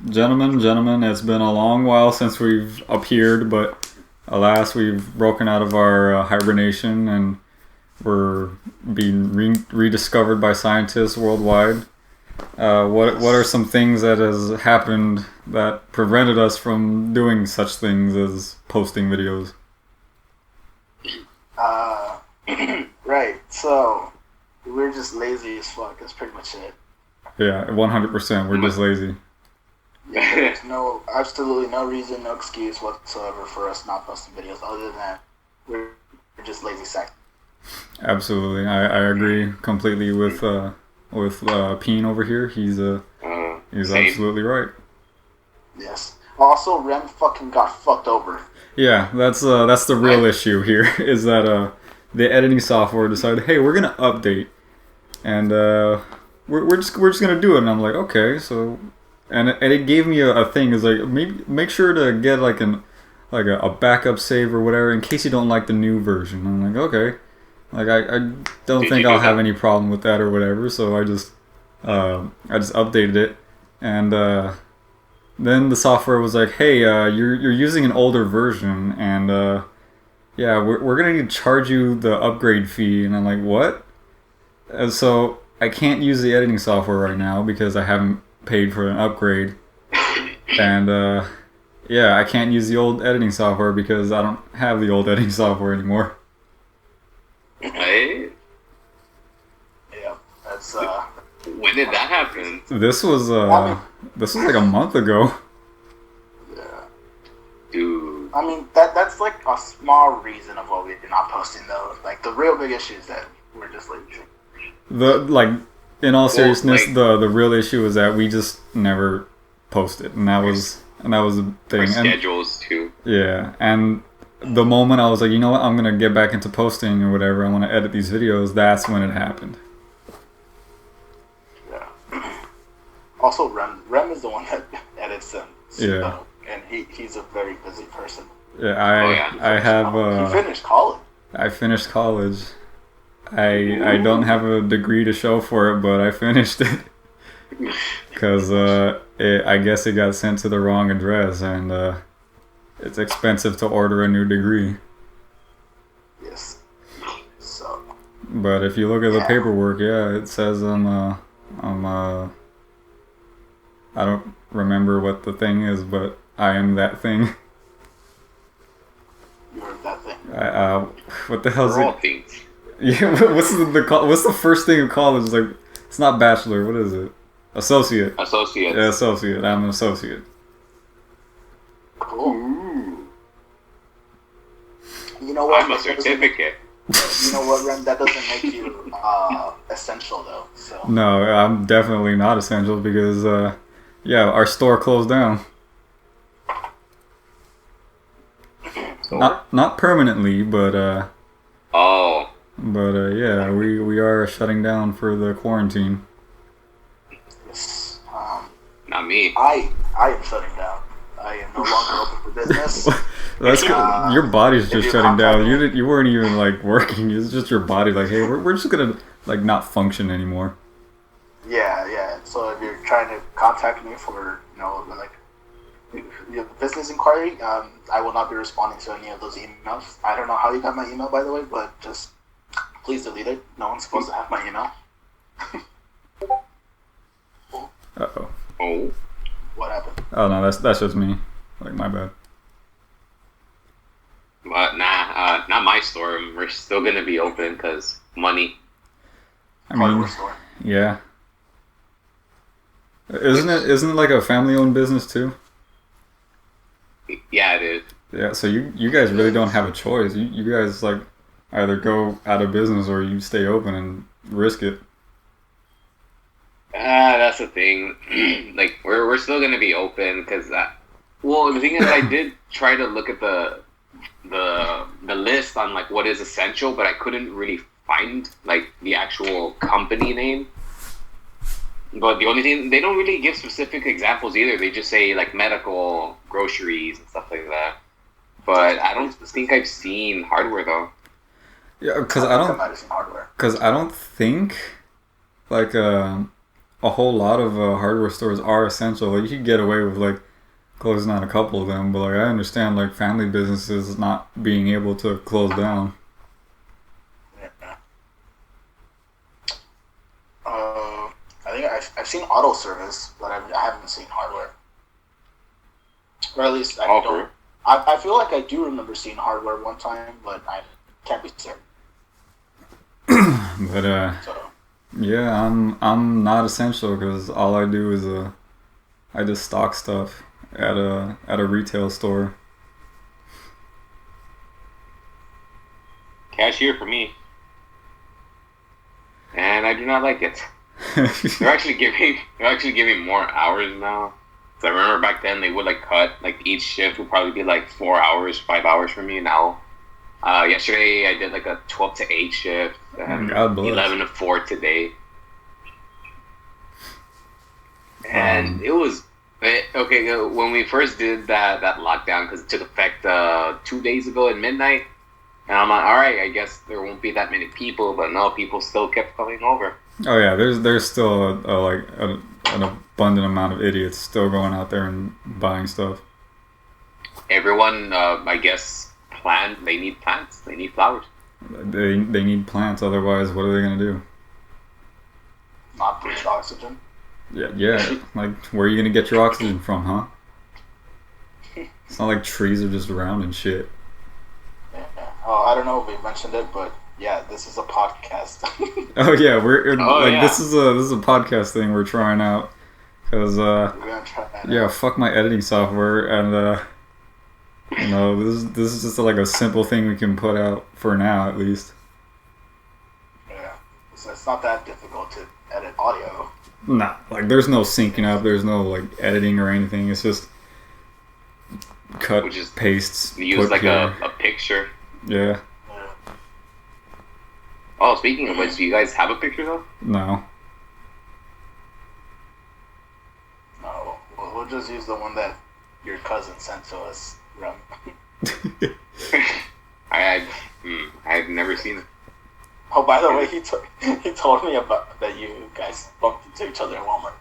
Gentlemen, it's been a long while since we've appeared, but alas, we've broken out of our hibernation and we're being rediscovered by scientists worldwide. What are some things that has happened that prevented us from doing such things as posting videos? Right, so we're just lazy as fuck, that's pretty much it. Yeah, 100%, we're just lazy. Yeah, there's absolutely no reason, no excuse whatsoever for us not posting videos other than we're just lazy sack. Absolutely, I agree completely with Peen over here. He's absolutely right. Yes. Also, Rem fucking got fucked over. Yeah, that's the real issue here is that the editing software decided, hey, we're gonna update, and we're just gonna do it. And I'm like, okay, so, and it gave me a thing. It's like, maybe make sure to get like a backup save or whatever in case you don't like the new version. I'm like, okay, like I don't think I'll have any problem with that or whatever. So I just updated it, and then the software was like, hey, you're using an older version, and yeah, we're gonna need to charge you the upgrade fee. And I'm like, what? And so I can't use the editing software right now because I haven't paid for an upgrade. And yeah, I can't use the old editing software because I don't have the old editing software anymore. Right? Yeah, that's When did that happen? This was like a month ago. Yeah. Dude. I mean, that's like a small reason of why we're not posting though. Like the real big issue is that we're just lazy. In all seriousness, Well, the real issue is that we just never posted, and that was the thing. Our schedules too. Yeah, and the moment I was like, you know what, I'm gonna get back into posting or whatever, I want to edit these videos. That's when it happened. Yeah. Also, Rem is the one that edits them. So, Yeah. And he's a very busy person. Yeah, I have. He finished college. I finished college. I don't have a degree to show for it, but I finished it because I guess it got sent to the wrong address, and it's expensive to order a new degree. Yes. So. But if you look at the paperwork, yeah, it says I don't remember what the thing is, but I am that thing. You're that thing. What the hell is We're it? all things. Yeah, what's the first thing of college? It's like, it's not bachelor. What is it? Associate. Associates. Yeah, associate. I'm an associate. Cool. Ooh. You know what? I'm a certificate. You know what, Ren? That doesn't make you essential though. So. No, I'm definitely not essential because yeah, our store closed down. So, Not permanently, but oh. Yeah, we are shutting down for the quarantine. Yes. Not me. I am shutting down. I am no longer open for business. That's good. Your body's just shutting down. contact You weren't even like working. It's just your body like, hey, we're just gonna like not function anymore. Yeah. So if you're trying to contact me for like your business inquiry, I will not be responding to any of those emails. I don't know how you got my email, by the way, but just please delete it. No one's supposed to have my email. Uh-oh. Oh. What happened? Oh no, that's just me. Like, my bad. But nah, not my store. We're still gonna be open because money. I mean, Hardware store. yeah. Isn't it like a family-owned business too? Yeah, it is. Yeah, so you guys really don't have a choice. You guys like either go out of business or you stay open and risk it. That's the thing. Like we're still gonna be open because well, the thing is, I did try to look at the list on like what is essential, but I couldn't really find like the actual company name. But the only thing, they don't really give specific examples either. They just say like medical, groceries, and stuff like that. But I don't think I've seen hardware though. Yeah, because I don't think like a whole lot of hardware stores are essential. Like, you could get away with like closing down a couple of them, but like I understand like family businesses not being able to close down. Yeah. I think I've seen auto service, but I haven't seen hardware. Or at least I don't. I feel like I do remember seeing hardware one time, but I can't be certain. But So, yeah, I'm not essential because all I do is I just stock stuff at a retail store. Cashier for me, and I do not like it. They're actually giving more hours now. So I remember back then they would like cut like each shift would probably be like 4 hours, 5 hours for me. Now, yesterday I did like a 12 to 8 shift and God bless. 11 to 4 today, and it was okay. When we first did that lockdown, because it took effect 2 days ago at midnight, and I'm like, all right, I guess there won't be that many people, but no, people still kept coming over. Oh yeah, there's still an abundant amount of idiots still going out there and buying stuff. Everyone, I guess, they need plants. They need flowers. They need plants, otherwise what are they gonna do? not breathe oxygen. Yeah. Like, where are you gonna get your oxygen from, huh? It's not like trees are just around and shit. Yeah. Oh, I don't know if we mentioned it, but yeah, this is a podcast. Oh yeah, yeah. This is a podcast thing we're trying out because We're gonna try that yeah, out. fuck my editing software, and this is just like a simple thing we can put out for now at least. Yeah, so it's not that difficult to edit audio. Nah, like there's no syncing up, there's no like editing or anything. It's just cut, Which is- pastes, You use put like here. a picture. Yeah, Yeah. Oh, speaking of which, do you guys have a picture though? no. No, we'll just use the one that your cousin sent to us, Rem. I've never seen it. Oh, by the way, he told me about that you guys bumped into each other in Walmart.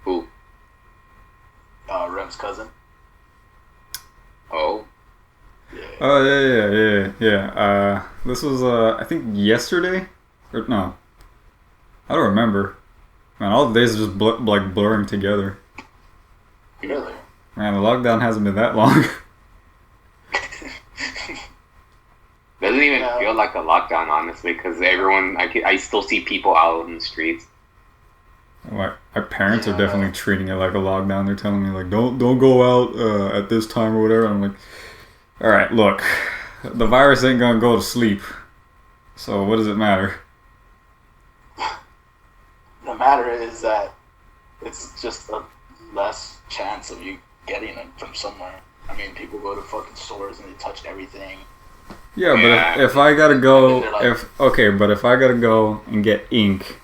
Who? Rem's cousin. Oh, Yeah. Oh yeah. This was I think yesterday, or no, I don't remember. Man, all the days are just like blurring together. Really? Man, the lockdown hasn't been that long. doesn't even Yeah. feel like a lockdown, honestly, because everyone, I still see people out in the streets. My parents are Yeah. definitely treating it like a lockdown. They're telling me like, don't go out at this time or whatever. I'm like, all right, look, the virus ain't gonna go to sleep. So what does it matter? The matter is that it's just a less chance of you getting it from somewhere. I mean, people go to fucking stores and they touch everything. Yeah, Yeah. but if I gotta go, They're like- if I gotta go and get ink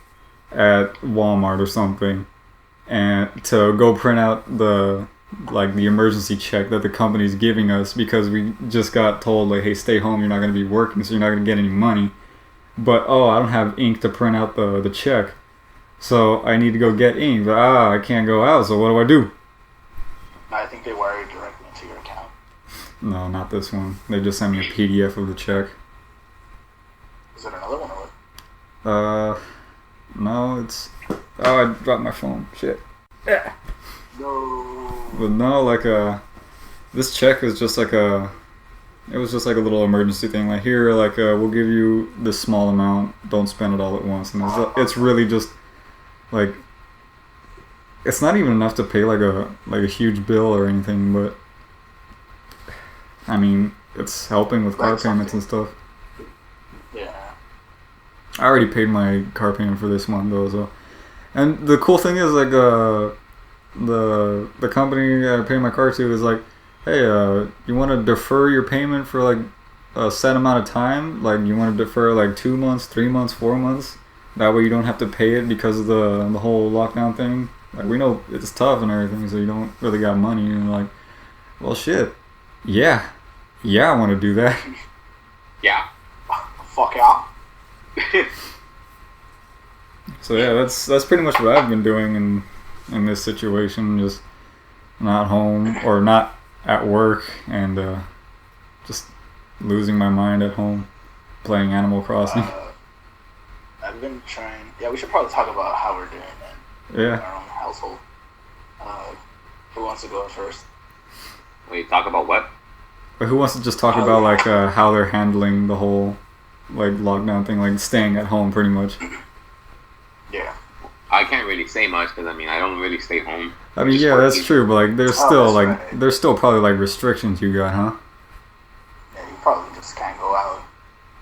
at Walmart or something, and to go print out the emergency check that the company's giving us because we just got told like, hey, stay home, you're not gonna be working, so you're not gonna get any money. But I don't have ink to print out the check, so I need to go get ink. But I can't go out, so what do? I think they wire it directly into your account. No, not this one. They just sent me a PDF of the check. Is it another one or what? No, it's. Oh, I dropped my phone. Shit. Yeah. No. But no, like this check is just like it was just like a little emergency thing. Like here, like we'll give you this small amount. Don't spend it all at once. And it's really just like it's not even enough to pay like a huge bill or anything. But I mean, it's helping with car Like payments and something. stuff. Yeah. I already paid my car payment for this month though. So, and the cool thing is like the company I pay my car to is like, hey, you want to defer your payment for like a set amount of time? Like you want to defer like 2 months, 3 months, 4 months? That way you don't have to pay it because of the whole lockdown thing. Like we know it's tough and everything, so you don't really got money. And you're like, well, shit, yeah, I want to do that. Yeah. Fuck yeah. So yeah, that's pretty much what I've been doing in this situation. Just not home or not at work, and just losing my mind at home, playing Animal Crossing. I've been trying. Yeah, we should probably talk about how we're doing in our own household. Who wants to go first? Wait, talk about what? But who wants to just talk about like how they're handling the whole like lockdown thing, like staying at home, pretty much? Yeah. I can't really say much because I don't really stay home. I mean, yeah, that's true, but like there's still probably like restrictions you got, huh? Yeah, you probably just can't go out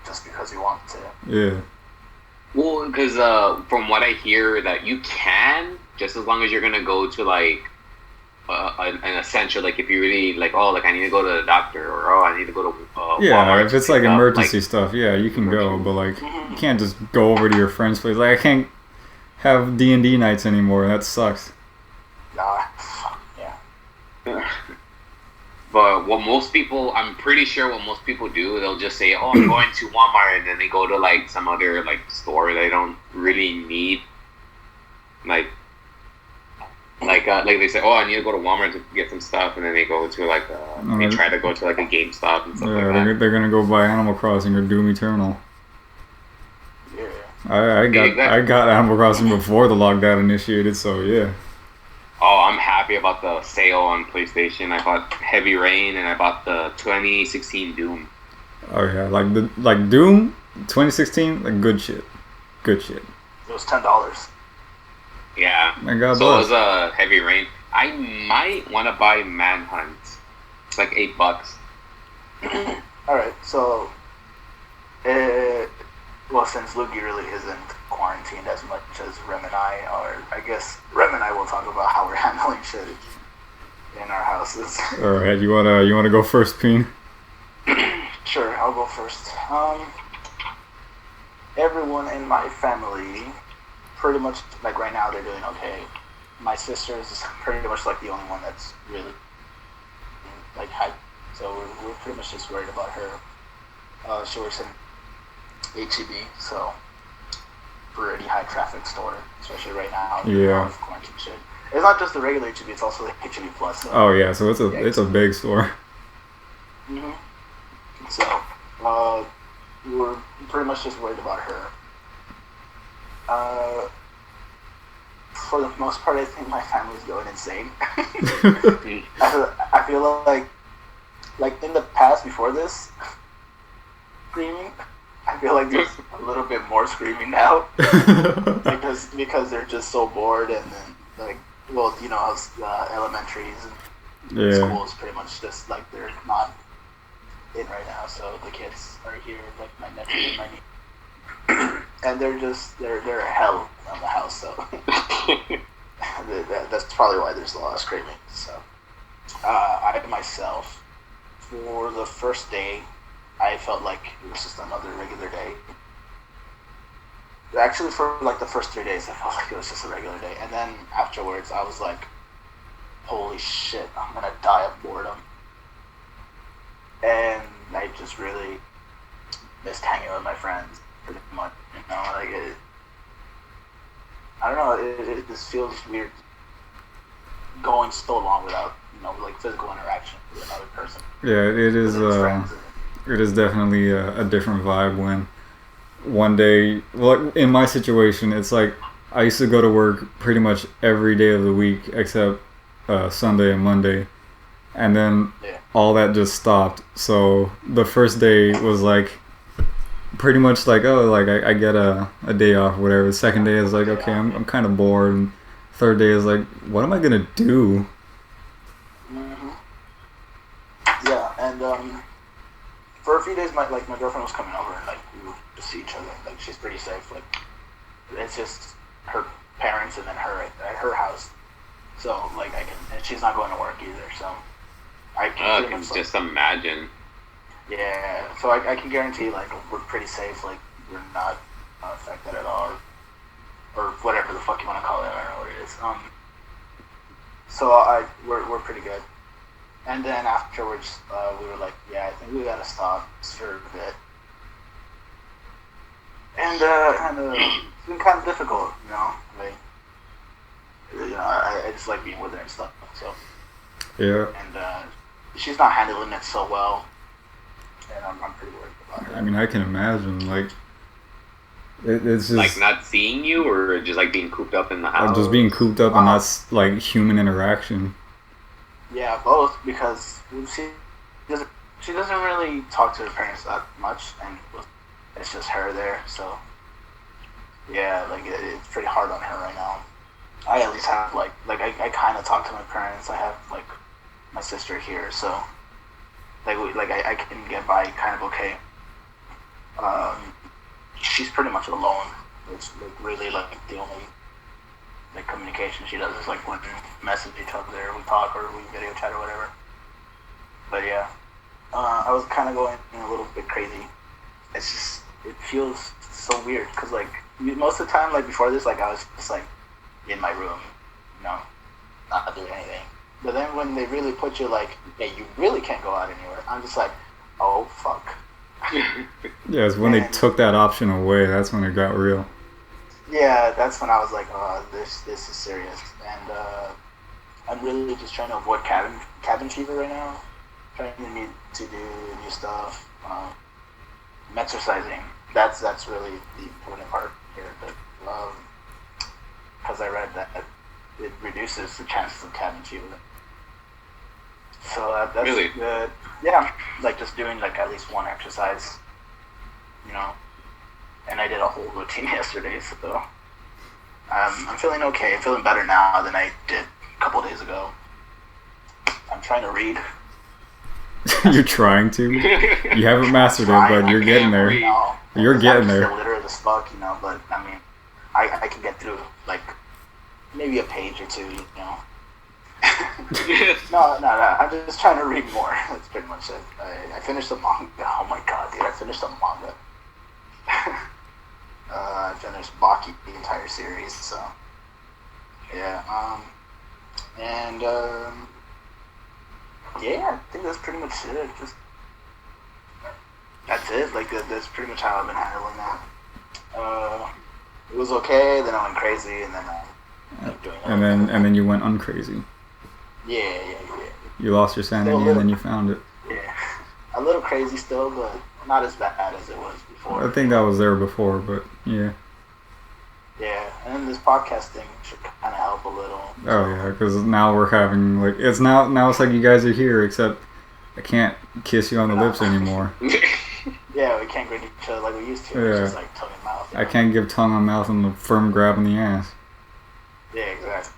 just because you want to. Yeah. Well, because from what I hear, that you can, just as long as you're gonna go to like an essential, like if you really like, I need to go to the doctor, or I need to go to Walmart if it's like emergency stuff, yeah, you can go, but like you can't just go over to your friend's place. Like I can't have D&D nights anymore. That sucks. Nah, yeah. But I'm pretty sure what most people do, they'll just say, "Oh, I'm going to Walmart," and then they go to like some other like store they don't really need. Like they say, "Oh, I need to go to Walmart to get some stuff," and then they go to like they try to go to like a GameStop and stuff like that. They're gonna go buy Animal Crossing or Doom Eternal. Yeah. I got Animal Crossing before the lockdown initiated, so yeah. Oh, I'm happy about the sale on PlayStation. I bought Heavy Rain and I bought the 2016 Doom. Oh yeah, like Doom 2016, like good shit. It was $10. Yeah. My God, so it was Heavy Rain. I might want to buy Manhunt. It's like $8. All right, so since Loogie really isn't quarantined as much as Rem and I are, I guess Rem and I will talk about how we're handling shit in our houses. All right, you wanna go first, Peen? Sure, I'll go first. Everyone in my family, pretty much like right now, they're doing okay. My sister is pretty much like the only one that's really like high, so we're pretty much just worried about her. She works in HEB, so pretty high traffic store, especially right now. Yeah. Quarantine shit. It's not just the regular HEB; it's also the HEB Plus. So. Oh yeah, so it's a big store. Mhm. So, we're pretty much just worried about her. For the most part, I think my family's going insane. I feel like in the past before this, screaming. I feel like there's a little bit more screaming now because they're just so bored, and then how elementaries and schools pretty much just like they're not in right now, so the kids are here, like my nephew and my niece, and they're hell on the house, so that's probably why there's a lot of screaming. So I myself, for the first day, I felt like it was just another regular day. Actually, for like the first 3 days, I felt like it was just a regular day, and then afterwards, I was like, "Holy shit, I'm gonna die of boredom." And I just really missed hanging with my friends pretty much. Like I don't know. It just feels weird going so long without like physical interaction with another person. Yeah, it is. It is definitely a different vibe when one day, well, in my situation, it's like I used to go to work pretty much every day of the week except Sunday and Monday, and then all that just stopped. So the first day was like pretty much like, oh, like I get a day off or whatever. The second day is like, okay, I'm kind of bored, and third day is like, what am I gonna do? Mm-hmm. Yeah, and for a few days, my girlfriend was coming over, and like we would just see each other. Like she's pretty safe. Like it's just her parents and then her at her house. So like and she's not going to work either. So I can just imagine. Yeah, so I can guarantee like we're pretty safe. Like we're not affected at all, or whatever the fuck you want to call it. I don't know what it is. So we're pretty good. And then afterwards, we were like, yeah, I think we gotta stop for a bit. and it's been kind of difficult, you know. Like, I just like being with her and stuff. So Yeah. and she's not handling it so well, and I'm pretty worried about her. I mean, I can imagine. Like, it's just Like not seeing you, or just like being cooped up in the house. just being cooped up and not like human interaction. Yeah, both, because she doesn't really talk to her parents that much, and it's just her there. So yeah, like it's pretty hard on her right now. I at least have like I kind of talk to my parents. I have like my sister here, so I can get by kind of okay. She's pretty much alone. It's like really like the only like communication she does is like when we message each other, we talk or we video chat or whatever. But yeah, I was kind of going a little bit crazy. It's just it feels so weird because like most of the time, like before this, like I was just like in my room, you know, not doing anything. But then when they really put you like, hey, you really can't go out anywhere, I'm just like, oh fuck. Yeah, it's when they took that option away. That's when it got real. Yeah, that's when I was like, oh, this is serious. And I'm really just trying to avoid cabin fever right now. Trying to do new stuff. I'm exercising. That's really the important part here. Because I read that it reduces the chances of cabin fever. So that's really good. Yeah, like just doing like at least one exercise, you know. And I did a whole routine yesterday, so I'm feeling okay. I'm feeling better now than I did a couple days ago. I'm trying to read. You're trying to. You haven't mastered it, but you're getting there. You're getting there. I'm still literate as fuck, you know. But I mean, I can get through like maybe a page or two, you know. No. I'm just trying to read more. That's pretty much it. I finished the manga. Oh my god, dude! I finished the manga. I finished Baki, the entire series. So yeah. Yeah, I think that's pretty much it. Just that's it. Like that's pretty much how I've been handling that. It was okay. Then I went crazy, and then and then you went uncrazy. Yeah. You lost your sanity, and then you found it. Yeah, a little crazy still, but not as bad as it was before. I think that was there before, but yeah. Yeah, and then this podcast thing should kind of help a little. Oh yeah, because now we're having like it's now it's like you guys are here, except I can't kiss you on the lips anymore. Yeah, we can't greet each other like we used to. Yeah. It's just like tongue and mouth. I can't give tongue on mouth and a firm grab in the ass. Yeah, exactly.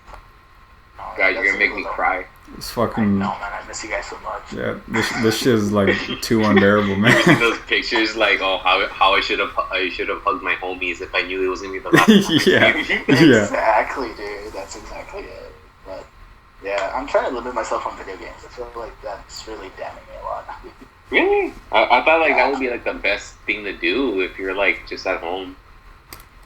God, you're gonna make me cry. It's fucking. No, man, I miss you guys so much. Yeah, this shit is like too unbearable, man. You see those pictures, like, oh, how I should have hugged my homies if I knew it was gonna be the last. Yeah. Exactly, dude. That's exactly it. But yeah, I'm trying to limit myself on video games. I feel like that's really damning me a lot. Really? I thought like that would be like the best thing to do if you're like just at home.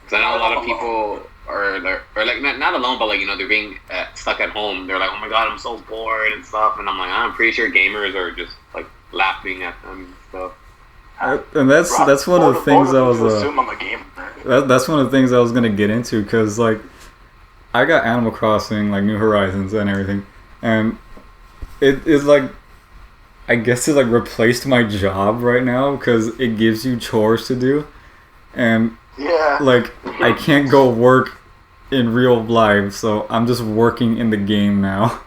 Because I know a lot of people are like not alone, but like, you know, they're being stuck at home. They're like, oh my god, I'm so bored and stuff. And I'm like, I'm pretty sure gamers are just like laughing at them and stuff. And that's one of the things I was. Assume I'm a gamer. That's one of the things I was gonna get into, because like I got Animal Crossing, like New Horizons and everything, and it is like, I guess it like replaced my job right now because it gives you chores to do, and yeah, like I can't go work in real life, so I'm just working in the game now.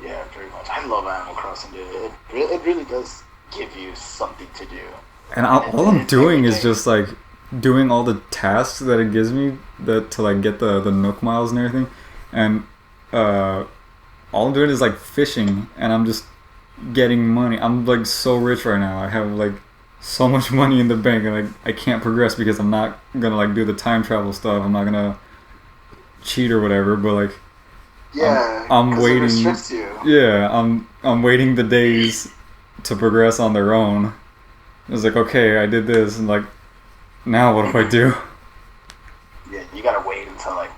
Yeah, pretty much. I love Animal Crossing, dude. It really does give you something to do. And all I'm doing is just like doing all the tasks that it gives me to like get the Nook miles and everything, and all I'm doing is like fishing, and I'm just getting money. I'm like so rich right now. I have like so much money in the bank, and like I can't progress because I'm not gonna like do the time travel stuff. I'm not gonna cheat or whatever. But like, yeah, I'm waiting. It restricts you. Yeah, I'm waiting the days to progress on their own. It's like, okay, I did this, and like, now what do I do? Yeah, you gotta wait until like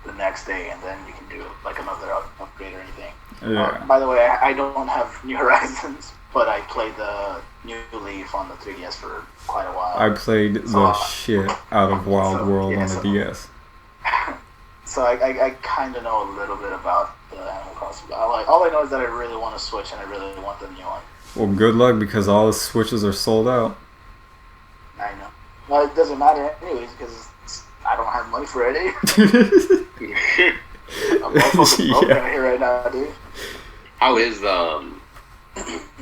the next day, and then you can do like another upgrade or anything. Yeah. By the way, I don't have New Horizons. but I played the New Leaf on the 3DS for quite a while. I played the shit out of Wild World on the DS. So I kind of know a little bit about the Animal Crossing. All I know is that I really want to Switch and I really want the new one. Well, good luck because all the Switches are sold out. I know. Well, it doesn't matter anyways because I don't have money for it. I'm motherfucking broke out here right now, dude. How is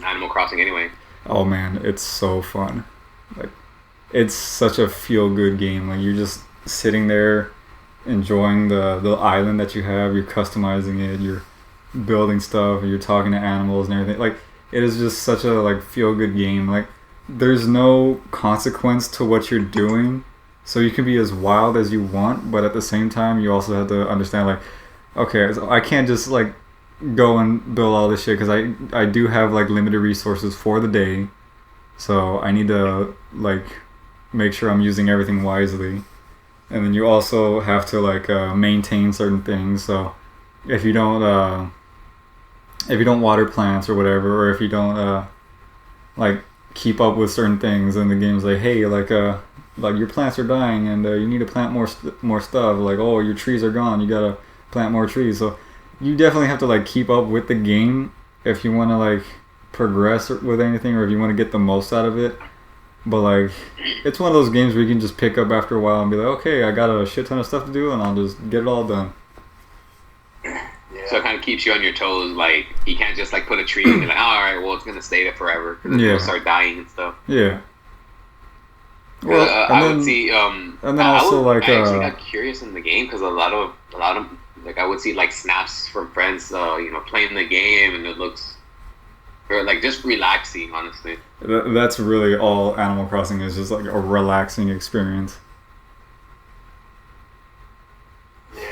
Animal Crossing anyway? Oh man, it's so fun. Like, it's such a feel-good game. Like, you're just sitting there enjoying the island that you have. You're customizing it. You're building stuff. You're talking to animals and everything. Like, it is just such a like feel-good game. Like, there's no consequence to what you're doing, so you can be as wild as you want. But at the same time, you also have to understand, like, okay, so I can't just like go and build all this shit because I do have like limited resources for the day, so I need to like make sure I'm using everything wisely. And then you also have to like maintain certain things. So if you don't water plants or whatever, or if you don't like keep up with certain things, and the game's like, hey, like your plants are dying and you need to plant more stuff. Like, oh, your trees are gone, you gotta plant more trees. So you definitely have to like keep up with the game if you want to like progress with anything, or if you want to get the most out of it. But like, it's one of those games where you can just pick up after a while and be like, okay, I got a shit ton of stuff to do and I'll just get it all done. Yeah. So it kind of keeps you on your toes. Like, you can't just like put a tree and be like, oh, all right, well, it's gonna stay there forever because it'll start dying and stuff. Yeah. Well, I would see. and then also I like actually got curious in the game because a lot of like I would see like snaps from friends, playing the game, and it looks like just relaxing. Honestly, that's really all Animal Crossing is, just like a relaxing experience.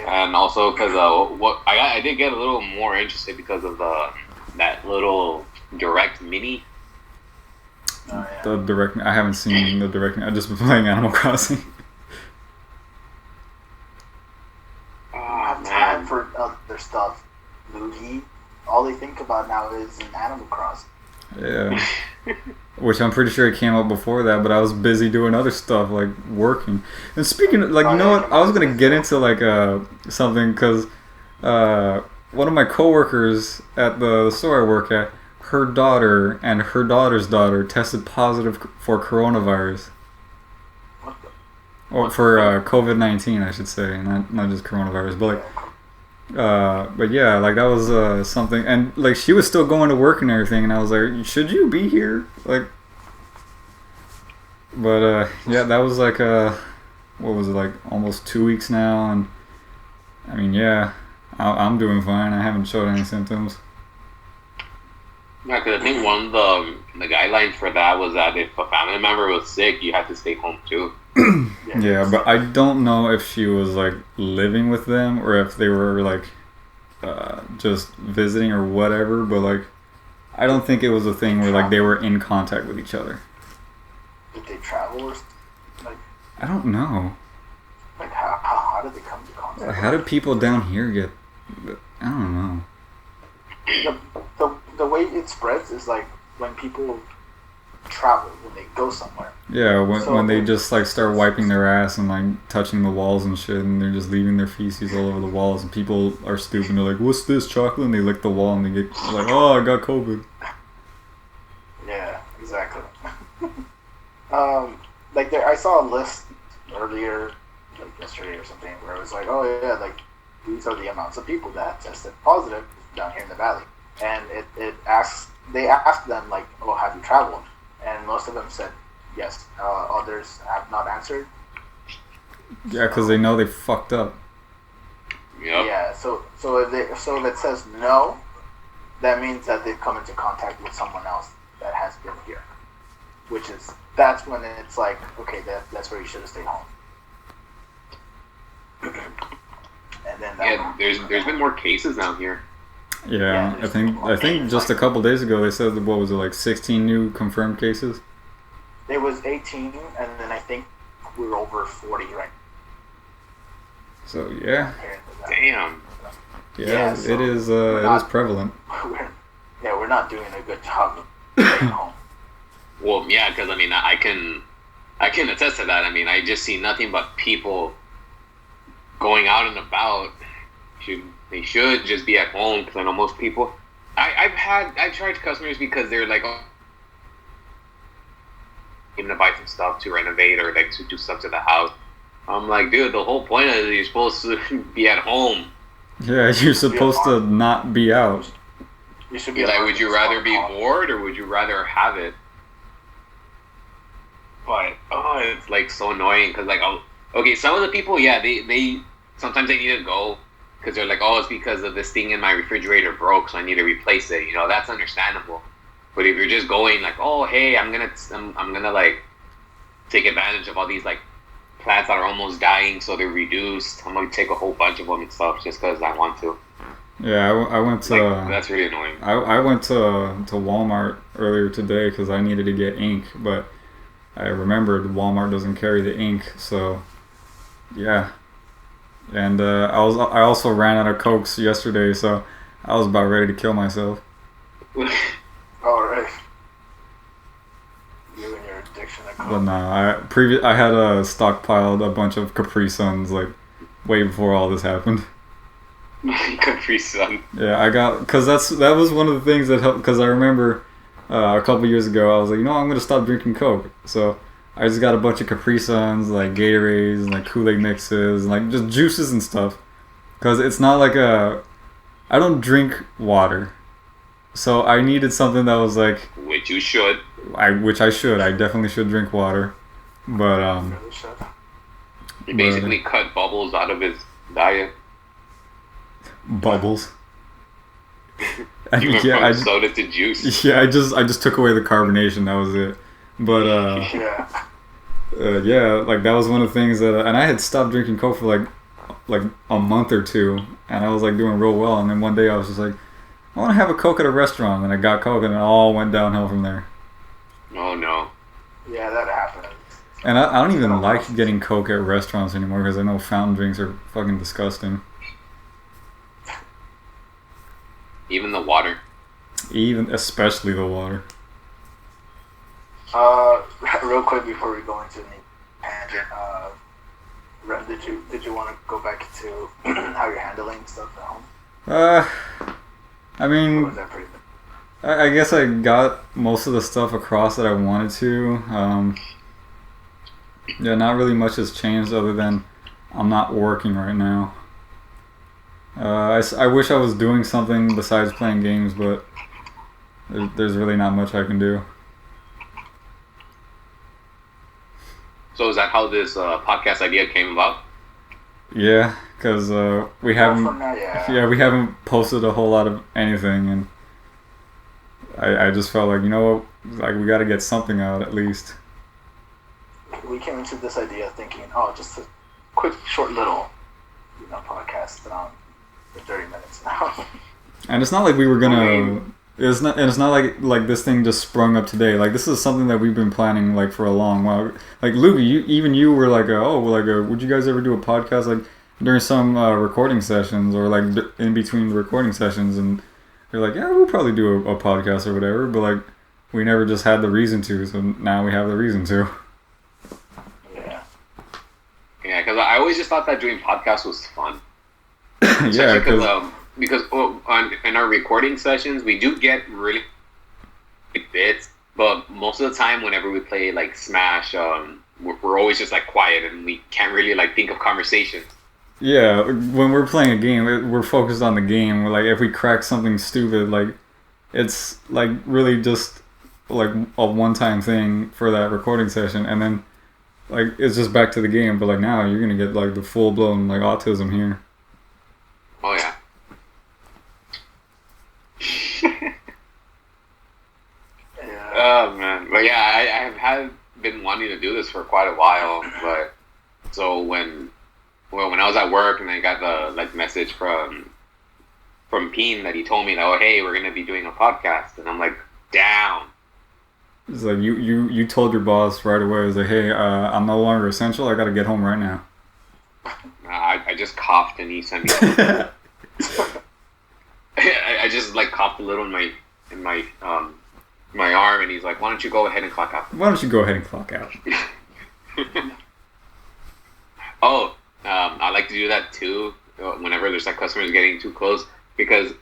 And also because what I did get a little more interested because of that little direct mini. Oh, yeah. The direct, I haven't seen the direct. I just been playing Animal Crossing. I have time for other stuff. Loogie. All they think about now is in Animal Crossing. Yeah. Which I'm pretty sure it came out before that, but I was busy doing other stuff, like working. And speaking of, like, you know what? I was going to get into, like, something, because one of my coworkers at the store I work at, her daughter and her daughter's daughter tested positive for coronavirus. Or for COVID-19, I should say, not just coronavirus, but like, but yeah, like that was something, and like she was still going to work and everything, and I was like, should you be here? Like, but yeah, that was like what was it, like almost 2 weeks now, and I mean, yeah, I'm doing fine. I haven't showed any symptoms. Yeah, because I think one of the guidelines for that was that if a family member was sick, you had to stay home too. Yeah, but I don't know if she was like living with them or if they were like just visiting or whatever. But like, I don't think it was a thing where like they were in contact with each other. Did they travel or like? I don't know. Like how did they come to contact? How did people down here get? I don't know. The way it spreads is like when people travel, when they go somewhere. Yeah, when they just like start wiping their ass and like touching the walls and shit, and they're just leaving their feces all over the walls, and people are stupid. They're like, "What's this, chocolate?" And they lick the wall and they get like, "Oh, I got COVID." Yeah, exactly. Like I saw a list earlier, like yesterday or something, where it was like, "Oh yeah, like these are the amounts of people that tested positive down here in the valley," and they asked them like, "Oh, have you traveled?" And most of them said yes. Others have not answered. Yeah, because they know they fucked up. Yep. Yeah. So if it says no, that means that they've come into contact with someone else that has been here. That's when it's like, okay, that's where you should have stayed home. And then there's been more cases down here. Yeah, I think just a couple days ago they said, what was it, like 16 new confirmed cases? It was 18, and then I think we were over 40 right. So yeah. Damn. Yeah, so it is prevalent. We're not doing a good job at home. Well, yeah, because I mean, I can attest to that. I mean, I just see nothing but people going out and about. They should just be at home because I know most people. I've charged customers because they're like, oh, even to buy some stuff to renovate or like to do stuff to the house. I'm like, dude, the whole point is you're supposed to be at home. Yeah, you're supposed to not be out. You should be like, would you rather be bored or would you rather have it? But it's like so annoying because like, okay, some of the people, yeah, they sometimes they need to go because they're like, oh, it's because of this thing in my refrigerator broke, so I need to replace it. You know, that's understandable. But if you're just going like, oh, hey, I'm gonna like take advantage of all these like plants that are almost dying, so they're reduced. I'm gonna take a whole bunch of them and stuff just because I want to. Yeah, I went to. Like, that's really annoying. I went to Walmart earlier today because I needed to get ink, but I remembered Walmart doesn't carry the ink, so yeah. And I also ran out of Cokes yesterday, so I was about ready to kill myself. All right. You and your addiction to Coke. But nah, I had stockpiled a bunch of Capri Suns like way before all this happened. Capri Sun. Yeah, I got because that was one of the things that helped. Because I remember a couple years ago, I was like, I'm gonna stop drinking Coke. So I just got a bunch of Capri Suns, like Gatorades, and like Kool-Aid mixes, and like just juices and stuff. Because it's not like I don't drink water, so I needed something that was like. Which you should. Which I should. I definitely should drink water, but He basically cut Bubbles out of his diet. Bubbles. You went from soda to juice. Yeah, I just took away the carbonation. That was it. But yeah, like that was one of the things that, and I had stopped drinking Coke for like a month or two, and I was like doing real well. And then one day I was just like, I want to have a Coke at a restaurant, and I got Coke, and it all went downhill from there. Oh no. Yeah, that happened. And I don't even like getting Coke at restaurants anymore because I know fountain drinks are fucking disgusting. Even the water. Especially the water. Real quick before we go into the tangent, Rem, did you want to go back to how you're handling stuff at home? I mean, or was that pretty good? I guess I got most of the stuff across that I wanted to. Yeah, not really much has changed other than I'm not working right now. I wish I was doing something besides playing games, but there's really not much I can do. So is that how this podcast idea came about? Yeah, because we haven't. Yeah, we haven't posted a whole lot of anything, and I just felt like like we got to get something out at least. We came into this idea thinking, just a quick, short little, podcast for 30 minutes now. And it's not like we were gonna. It's not like this thing just sprung up today. Like this is something that we've been planning like for a long while. Like Loogie, you were like, would you guys ever do a podcast like during some recording sessions or like in between the recording sessions? And you're like, yeah, we'll probably do a podcast or whatever. But like we never just had the reason to. So now we have the reason to. Yeah, because I always just thought that doing podcasts was fun. Yeah, because in our recording sessions, we do get really big bits, but most of the time, whenever we play like Smash, we're always just like quiet and we can't really like think of conversations. Yeah, when we're playing a game, we're focused on the game. We're like, if we crack something stupid, like it's like really just like a one-time thing for that recording session, and then like it's just back to the game. But like now, you're gonna get like the full-blown like autism here. Oh yeah. Oh man, but yeah, I have been wanting to do this for quite a while. But so when I was at work and I got the message from Peen that he told me that hey, we're gonna be doing a podcast, and I'm like, down. It's like you told your boss right away. It's like, hey, I'm no longer essential. I gotta get home right now. I just coughed and he sent me. I just like coughed a little in my my arm, and he's like, "Why don't you go ahead and clock out?" Why don't you go ahead and clock out? Oh, I like to do that too. Whenever there's like customers getting too close, because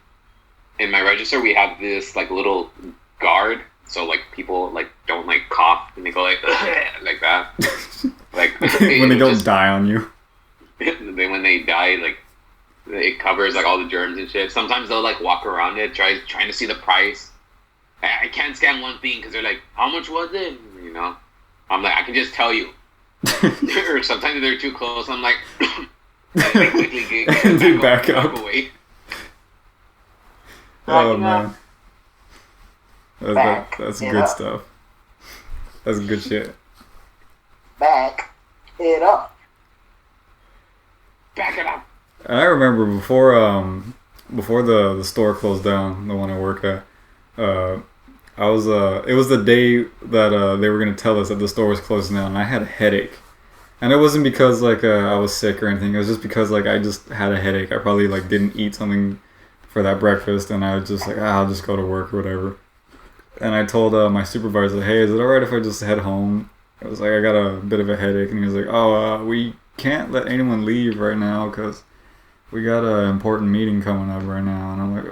in my register we have this like little guard, so like people like don't like cough and they go like like that, like when they don't die on you. When they die, like it covers like all the germs and shit. Sometimes they'll like walk around it, trying to see the price. I can't scan one thing because they're like, "How much was it?" You know, I'm like, I can just tell you. Or sometimes they're too close. I'm like, and they quickly get back up. Away. Oh man, that's good stuff. That's good shit. Back it up. Back it up. I remember before the store closed down, the one I work at. I was it was the day that they were gonna tell us that the store was closing down, and I had a headache. And it wasn't because like I was sick or anything. It was just because like I just had a headache. I probably like didn't eat something for that breakfast, and I was just like, I'll just go to work or whatever. And I told my supervisor, "Hey, is it alright if I just head home?" I was like, I got a bit of a headache, and he was like, "Oh, we can't let anyone leave right now because we got an important meeting coming up right now." And I'm like,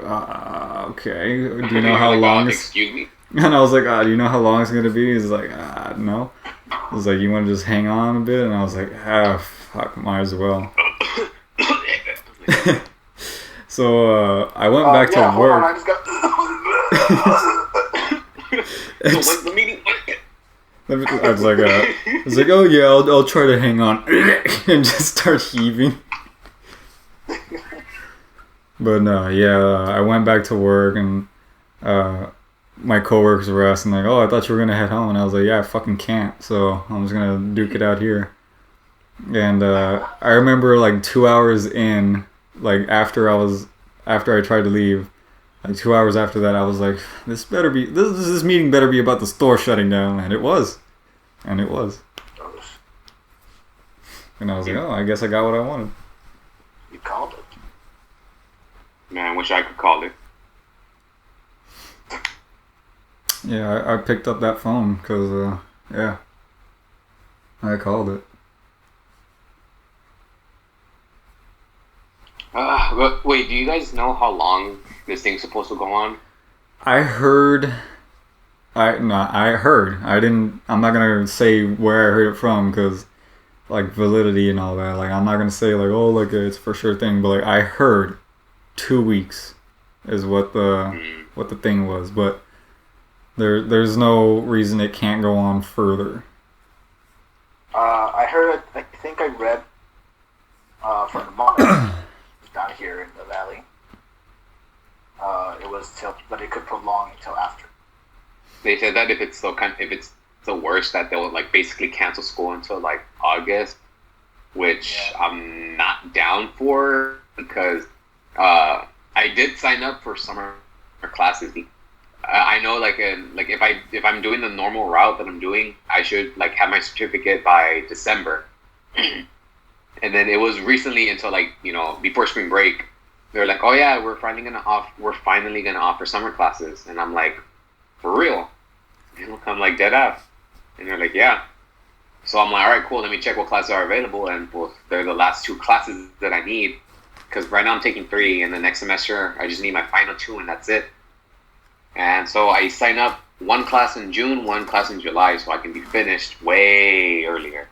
okay. Do you know how long? Excuse me. And I was like, do you know how long it's gonna be? He's like, no. I was like, you want to just hang on a bit? And I was like, fuck, might as well. So I went back to work. Hold on, I just got... So what's the meeting? I was like, oh yeah, I'll try to hang on, and just start heaving. But no, I went back to work, and my coworkers were asking like, "Oh, I thought you were gonna head home," and I was like, "Yeah, I fucking can't. So I'm just gonna duke it out here." And I remember like 2 hours in, like after I tried to leave, like 2 hours after that, I was like, this meeting better be about the store shutting down, and it was. And I was like, oh, I guess I got what I wanted. You called it. Man, I wish I could call it. Yeah, I picked up that phone because, I called it. But wait, do you guys know how long this thing's supposed to go on? I heard. I'm not gonna say where I heard it from because, like, validity and all that. Like, I'm not gonna say like, oh, like it's for sure thing. But like, I heard 2 weeks is what the thing was. But there's no reason it can't go on further. I heard. I think I read from the monitor down here in the valley. It was but it could prolong until after. They said that if it's the worst, that they'll like basically cancel school until like August, which I'm not down for because I did sign up for summer classes. I know like if I'm doing the normal route that I'm doing, I should like have my certificate by December. And then it was recently until like, you know, before spring break, they're like, oh yeah, we're finally gonna offer summer classes, and I'm like, for real? I'm like, dead ass. And they're like, yeah. So I'm like, all right, cool. Let me check what classes are available, and they're the last 2 classes that I need. Because right now I'm taking 3, and the next semester I just need my final 2, and that's it. And so I sign up 1 class in June, 1 class in July, so I can be finished way earlier.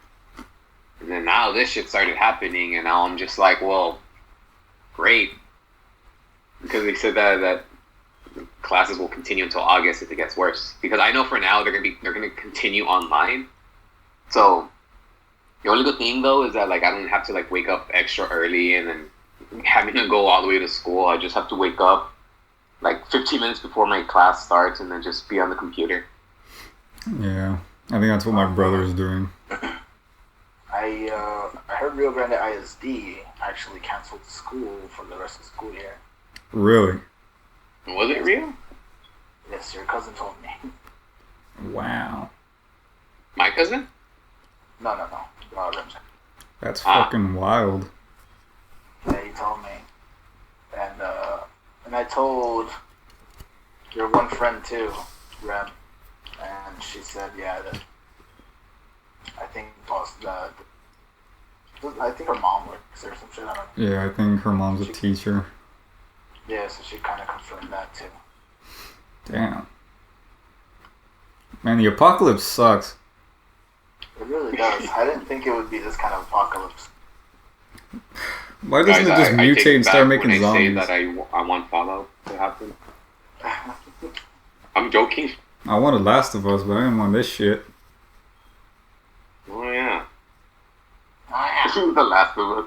And then now this shit started happening, and now I'm just like, well, great. Because they said that classes will continue until August if it gets worse. Because I know for now they're gonna continue online. So the only good thing though is that like I don't have to like wake up extra early and then having to go all the way to school. I just have to wake up like 15 minutes before my class starts and then just be on the computer. Yeah, I think that's what my brother is doing. I heard Rio Grande ISD actually canceled school for the rest of the school year. Really? Was it real? Yes, your cousin told me. Wow. My cousin? No. Rem's. That's fucking wild. Yeah, he told me. And I told your one friend too. Rem, and she said, yeah, that I think I think her mom works or some shit. I don't know. Yeah, I think her mom's a teacher. Yeah, so she kind of confirmed that too. Damn. Man, the apocalypse sucks. It really does. I didn't think it would be this kind of apocalypse. Why doesn't it just mutate and start making zombies? I say that I want Fallout to happen. I'm joking. I wanted Last of Us, but I didn't want this shit. Oh yeah. Oh, yeah. The Last of Us.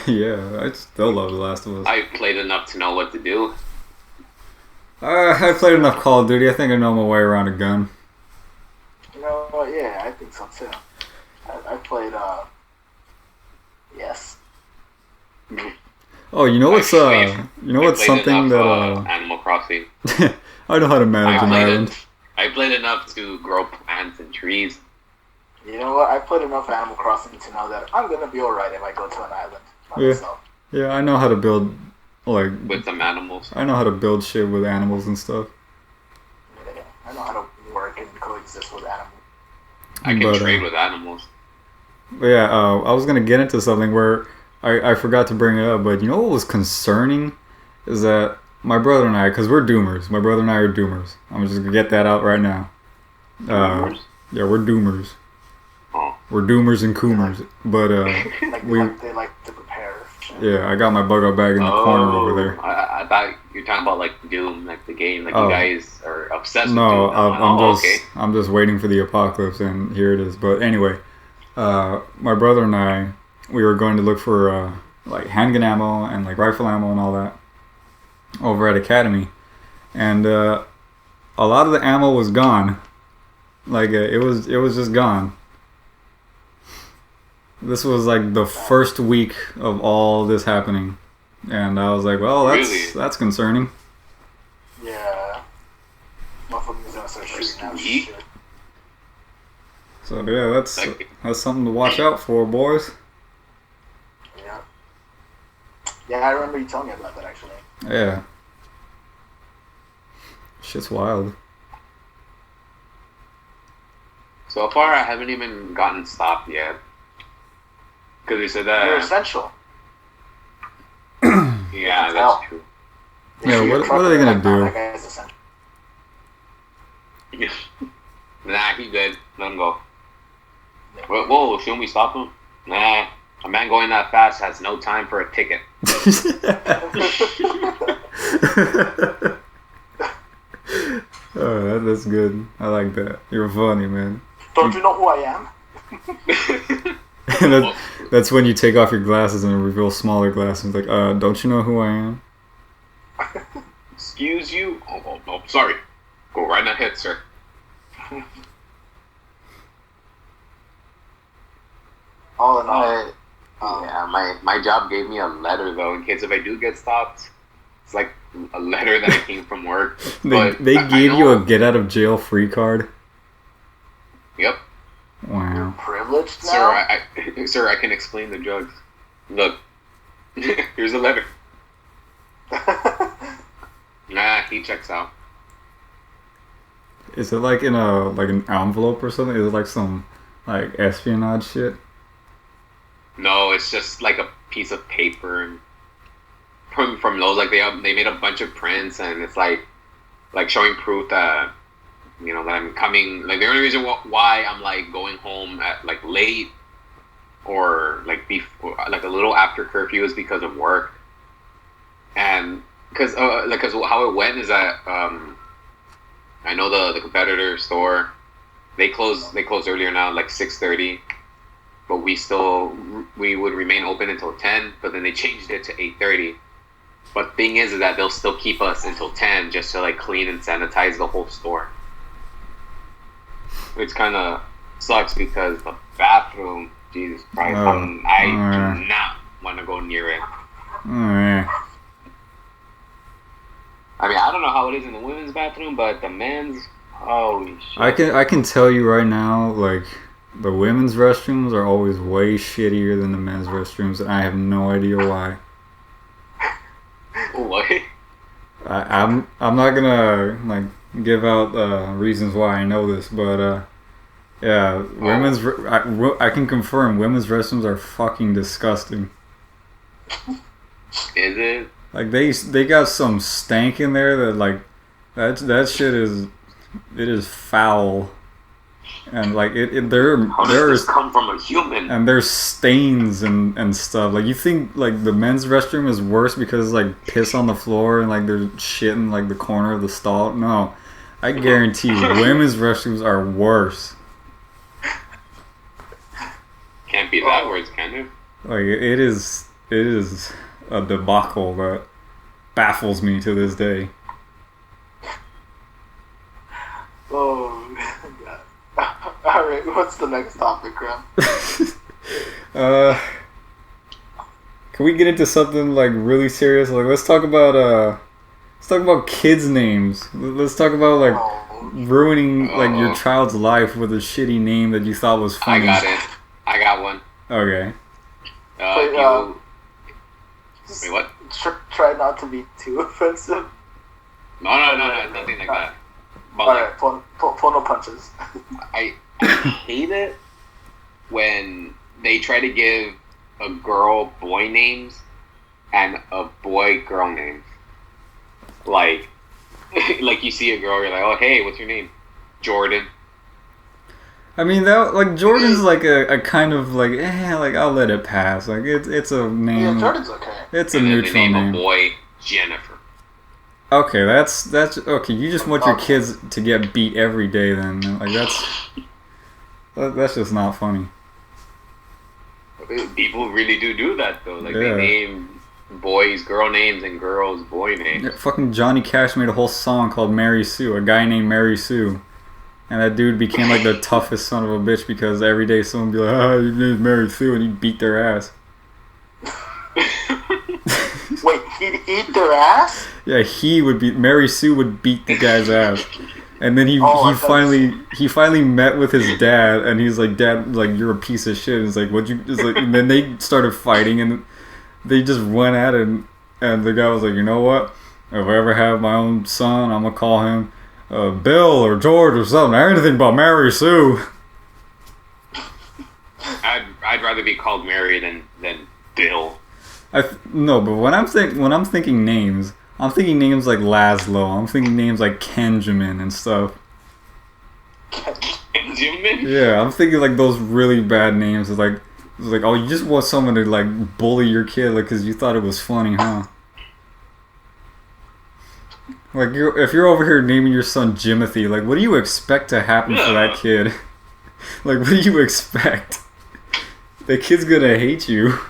Yeah, I still love The Last of Us. I played enough to know what to do. I played enough Call of Duty. I think I know my way around a gun. You know what? Yeah, I think so too. I played, yes. Oh, you know what's something that Animal Crossing. I know how to manage an island. I played enough to grow plants and trees. You know what? I played enough Animal Crossing to know that I'm gonna be alright if I go to an island by myself. Yeah, I know how to build, like... With some animals. I know how to build shit with animals and stuff. Yeah, I know how to work and coexist with animals. I can trade with animals. But yeah, I was gonna get into something where I forgot to bring it up, but you know what was concerning? Is that my brother and I, because we're doomers. My brother and I are doomers. I'm just gonna get that out right now. Doomers? Yeah, we're doomers. Oh. We're doomers and coomers. But they like to prepare. Yeah, I got my bug out bag in the corner over there. I thought you were talking about like Doom, like the game, like you guys are obsessed with Doom. No, Okay. I'm just waiting for the apocalypse, and here it is. But anyway, my brother and I, we were going to look for like handgun ammo and like rifle ammo and all that over at Academy, and a lot of the ammo was gone. Like it was just gone. This was like the first week of all this happening, and I was like, well, that's concerning. Yeah. Motherfuckers gonna start shooting out shit. So yeah, that's something to watch out for, boys. Yeah. Yeah, I remember you telling me about that actually. Yeah. Shit's wild. So far, I haven't even gotten stopped yet. Because they said that... You're essential. Yeah, that's true. Yeah, what are they gonna do? That guy is essential. Nah, he good. Let him go. Whoa, shouldn't we stop him? Nah, a man going that fast has no time for a ticket. Oh, that's good. I like that. You're funny, man. Don't you know who I am? That's when you take off your glasses and reveal smaller glasses. Like, don't you know who I am? Excuse you? Oh, sorry. Go right ahead, sir. All in all, yeah, my job gave me a letter though in case if I do get stopped. It's like a letter that I came from work. They gave you a get out of jail free card. Yep. Wow. You're privileged now? Sir, I can explain the drugs. Look, here's a letter. Nah, he checks out. Is it like in an envelope or something? Is it like some like espionage shit? No, it's just like a piece of paper and from those, like they made a bunch of prints and it's like showing proof that that I'm coming. Like the only reason why I'm like going home at like late or like before, like a little after curfew is because of work. And because how it went is that I know the competitor store they closed earlier now, like 6:30. But we would remain open until 10, but then they changed it to 8:30. But thing is that they'll still keep us until 10 just to like clean and sanitize the whole store. Which kind of sucks because the bathroom, Jesus Christ, I do not want to go near it. I mean, I don't know how it is in the women's bathroom, but the men's, holy shit. I can tell you right now, like, the women's restrooms are always way shittier than the men's restrooms, and I have no idea why. What? I'm not gonna like give out reasons why I know this, but yeah, I can confirm women's restrooms are fucking disgusting. Is it? Like they got some stank in there that like that shit is foul. And like there's come from a human. And there's stains and stuff. Like you think like the men's restroom is worse because like piss on the floor and like there's shit in like the corner of the stall. No, I guarantee you, women's restrooms are worse. Can't be that worse, can it? Like it is a debacle that baffles me to this day. Oh god. Alright, what's the next topic, Rem? Can we get into something like really serious? Like let's talk about kids' names. Let's talk about like ruining like your child's life with a shitty name that you thought was funny. I got one. Okay. Wait, what? Try not to be too offensive. No, nothing like that. But alright, pull no punches. I hate it when they try to give a girl boy names and a boy girl names. Like you see a girl, you're like, oh hey, what's your name? Jordan. I mean that like Jordan's like a kind of like like I'll let it pass. Like it's a name. Yeah, Jordan's okay. It's a neutral name. A boy Jennifer. Okay, that's okay. You just want your kids to get beat every day, then like that's just not funny. People really do that though. Like they name boys girl names and girls boy names. Yeah, fucking Johnny Cash made a whole song called Mary Sue. A guy named Mary Sue, and that dude became like the toughest son of a bitch because every day someone would be like, "Oh, your name's Mary Sue," and he'd beat their ass. Wait, he'd eat their ass? Yeah, Mary Sue would beat the guy's ass. And then he finally met with his dad, and he's like, "Dad, like you're a piece of shit." And it's like, "What'd you?" It's like, and then they started fighting, and they just went at it. And the guy was like, "You know what? If I ever have my own son, I'm gonna call him Bill or George or something. Anything but Mary Sue." I'd rather be called Mary than Bill. No, but when I'm thinking names, I'm thinking names like Laszlo. I'm thinking names like Kenjamin and stuff. Kenjamin? Yeah, I'm thinking like those really bad names. It's like, oh, you just want someone to like bully your kid, like, because you thought it was funny, huh? Like, if you're over here naming your son Jimothy, like, what do you expect to happen for that kid? Like, what do you expect? The kid's gonna hate you.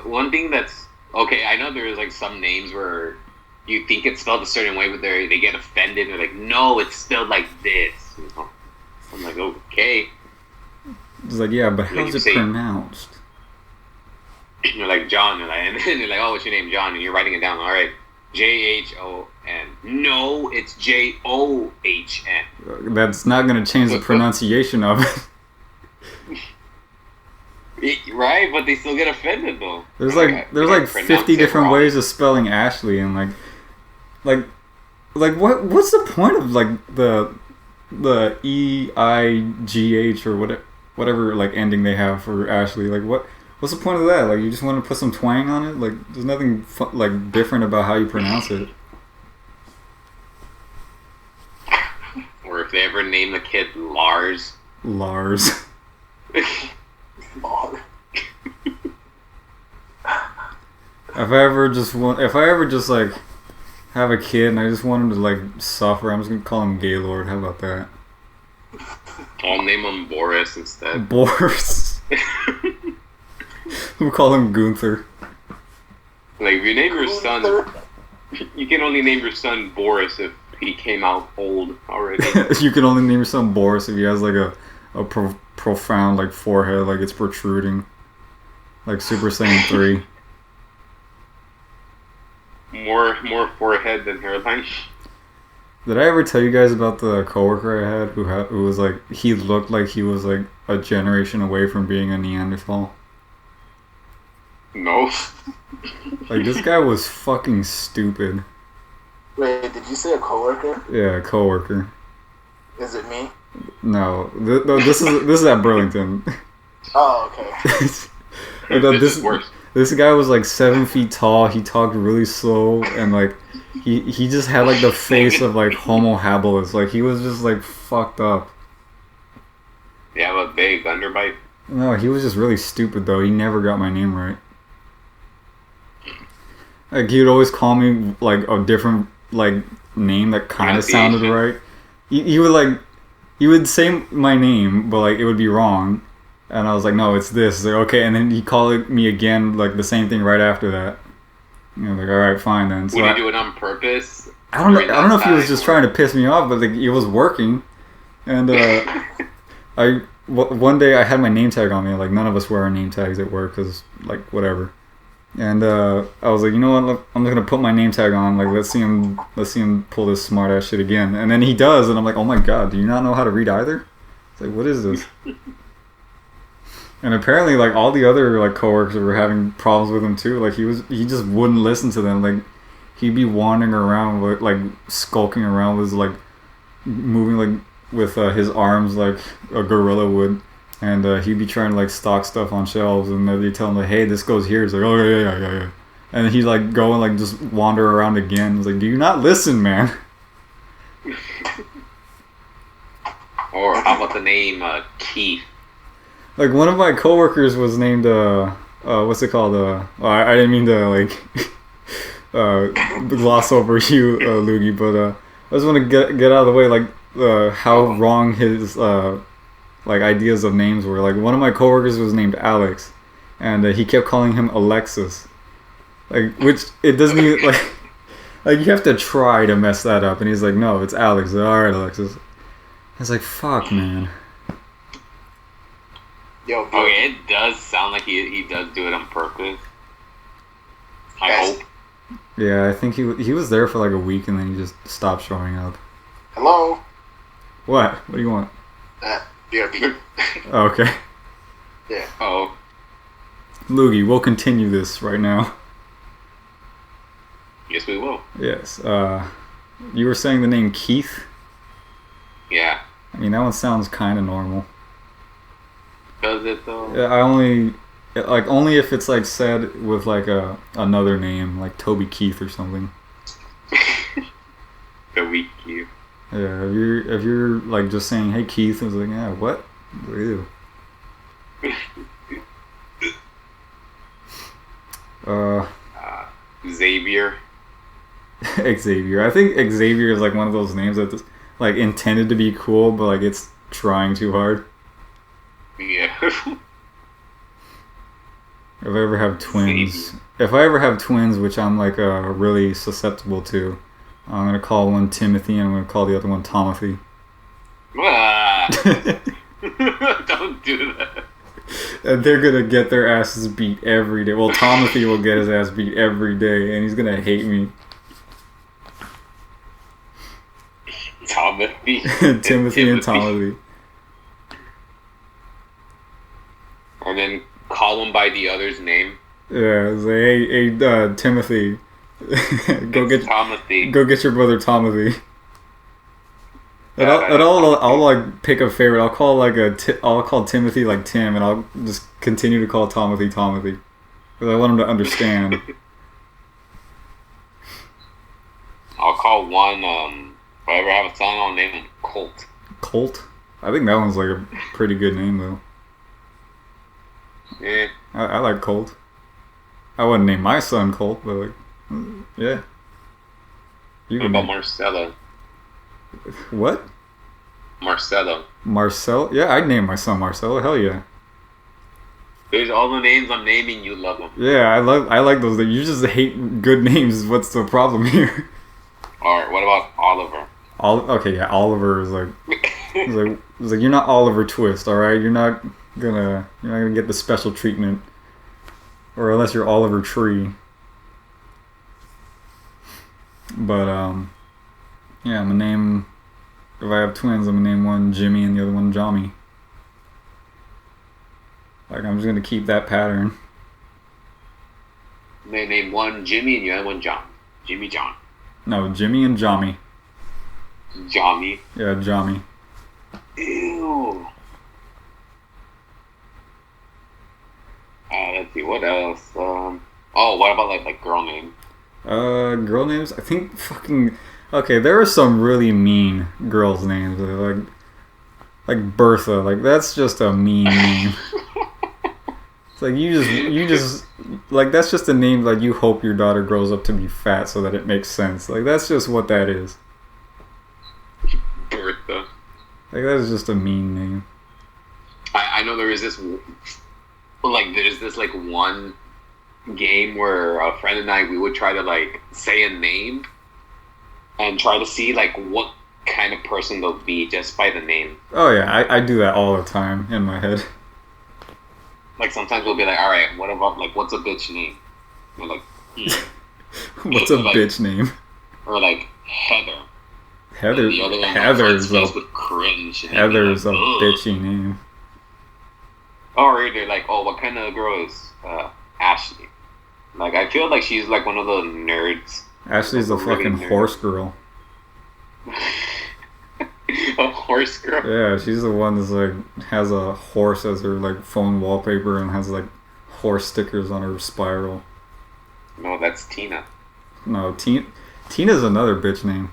One thing that's okay, I know there's like some names where you think it's spelled a certain way, but they get offended. They're like, "No, it's spelled like this." You know? I'm like, okay. It's like, yeah, but how's it pronounced? You're like John, and they're like, "Oh, what's your name, John?" And you're writing it down. All right, John. No, it's John. That's not gonna change the pronunciation of it. Right, but they still get offended though. There's like 50 different ways of spelling Ashley, and like what's the point of like the EIGH or whatever like ending they have for Ashley? Like what's the point of that? Like you just want to put some twang on it? Like there's nothing like different about how you pronounce it. Or if they ever name the kid Lars. If I ever just like have a kid and I just want him to like suffer, I'm just gonna call him Gaylord. How about that? I'll name him Boris instead. Boris. We'll call him Gunther. Like if you name your son, you can only name your son Boris if he came out old already. You can only name your son Boris if he has like a profound like forehead, like it's protruding, like Super Saiyan 3. More forehead than hairline. Did I ever tell you guys about the coworker I had who was like, he looked like he was like a generation away from being a Neanderthal? No. Like, this guy was fucking stupid. Wait, did you say a coworker? Yeah, coworker. Is it me? No, this is at Burlington. Oh, okay. This is worse. This guy was like 7 feet tall. He talked really slow, and like he just had like the face of like Homo habilis. Like, he was just like fucked up. You have a big underbite. No, he was just really stupid though. He never got my name right. Like, he would always call me like a different like name that kind of sounded right. He would say my name, but like it would be wrong, and I was like, no, it's this. Like, okay, and then he called me again, like the same thing right after that. You know, like, all right, fine then. So would he do it on purpose? I don't know. I don't know if he was just trying to piss me off, but like, it was working. And one day I had my name tag on me. Like, none of us wear our name tags at work because like whatever. And I was like, you know what? Look, I'm just gonna put my name tag on. Like, let's see him pull this smart ass shit again. And then he does, and I'm like, oh my god, do you not know how to read either? It's like, what is this? And apparently, like, all the other like coworkers were having problems with him too. Like, he just wouldn't listen to them. Like, he'd be wandering around, like skulking around, was like moving like with his arms like a gorilla would. And he'd be trying to like stock stuff on shelves, and they'd tell him like, "Hey, this goes here." He's like, "Oh yeah." And he'd like go and like just wander around again. He's like, "Do you not listen, man?" Or how about the name Keith? Like, one of my coworkers was named what's it called? I didn't mean to like gloss over you, Loogie, but I just want to get out of the way, like how wrong his like ideas of names were. Like, one of my coworkers was named Alex, and he kept calling him Alexis, like, which it doesn't even like you have to try to mess that up. And he's like, no, it's Alex. Like, all right, Alexis. I was like, fuck, man. Yo, okay, it does sound like he does do it on purpose. I hope. Yeah, I think he was there for like a week, and then he just stopped showing up. Hello. What? What do you want? BRB. Oh, okay. Yeah. Oh. Loogie, we'll continue this right now. Yes, we will. Yes. You were saying the name Keith? Yeah. I mean, that one sounds kind of normal. Does it though? Yeah, only if it's like said with like another name, like Toby Keith or something. The weak Keith. Yeah, if you're like just saying, "Hey Keith," I was like, "Yeah, what? Ew." Xavier. Xavier. I think Xavier is like one of those names that's like intended to be cool, but like it's trying too hard. Yeah. If I ever have twins, which I'm like really susceptible to, I'm gonna call one Timothy and I'm gonna call the other one Tomothy. Don't do that. And they're gonna get their asses beat every day. Well, Tomothy will get his ass beat every day, and he's gonna hate me. Tomothy. Timothy and Tomothy. And then call him by the other's name. Yeah, it's like, hey, Timothy, go get your brother Tomothy. And I'll like pick a favorite. I'll call I'll call Timothy like Tim, and I'll just continue to call Tomothy Tomothy, because I want him to understand. I'll call one. If I ever have a son, I'll name him Colt. Colt? I think that one's like a pretty good name though. Yeah. I like Colt. I wouldn't name my son Colt, but like, yeah. What about Marcelo? What? Marcelo. Marcel? Yeah, I'd name my son Marcelo. Hell yeah. There's all the names I'm naming, you love them. Yeah, I like those. You just hate good names. What's the problem here? Alright, what about Oliver? Okay, yeah, Oliver is like, it's like you're not Oliver Twist, all right? You're not gonna get the special treatment, or unless you're Oliver Tree. But yeah, I'm gonna name. If I have twins, I'm gonna name one Jimmy and the other one Jommy. Like, I'm just gonna keep that pattern. They name one Jimmy and the other one John. Jimmy John. No, Jimmy and Jommy. Jommy. Yeah, Jommy. Ew. Let's see, what else? What about like girl name? Girl names? I think fucking... Okay, there are some really mean girls' names. Like Bertha. Like, that's just a mean name. It's like, you just... Like, that's just a name, like, you hope your daughter grows up to be fat so that it makes sense. Like, that's just what that is. Bertha. Like, that is just a mean name. I know there is this... Like, there's this, like, one game where a friend and I, we would try to, like, say a name and try to see, like, what kind of person they'll be just by the name. Oh, yeah, I do that all the time in my head. Like, sometimes we'll be like, alright, what about, like, what's a bitch name? And we're like, What's a like, bitch name? Or, like, Heather. Heather's with cringe. Heather's like, a bitchy name. Or they're like, oh, what kind of girl is Ashley? Like, I feel like she's like one of the nerds. Ashley's a fucking horse girl. A horse girl? Yeah, she's the one that's like has a horse as her like phone wallpaper and has like horse stickers on her spiral. No, that's Tina. No, Tina's another bitch name.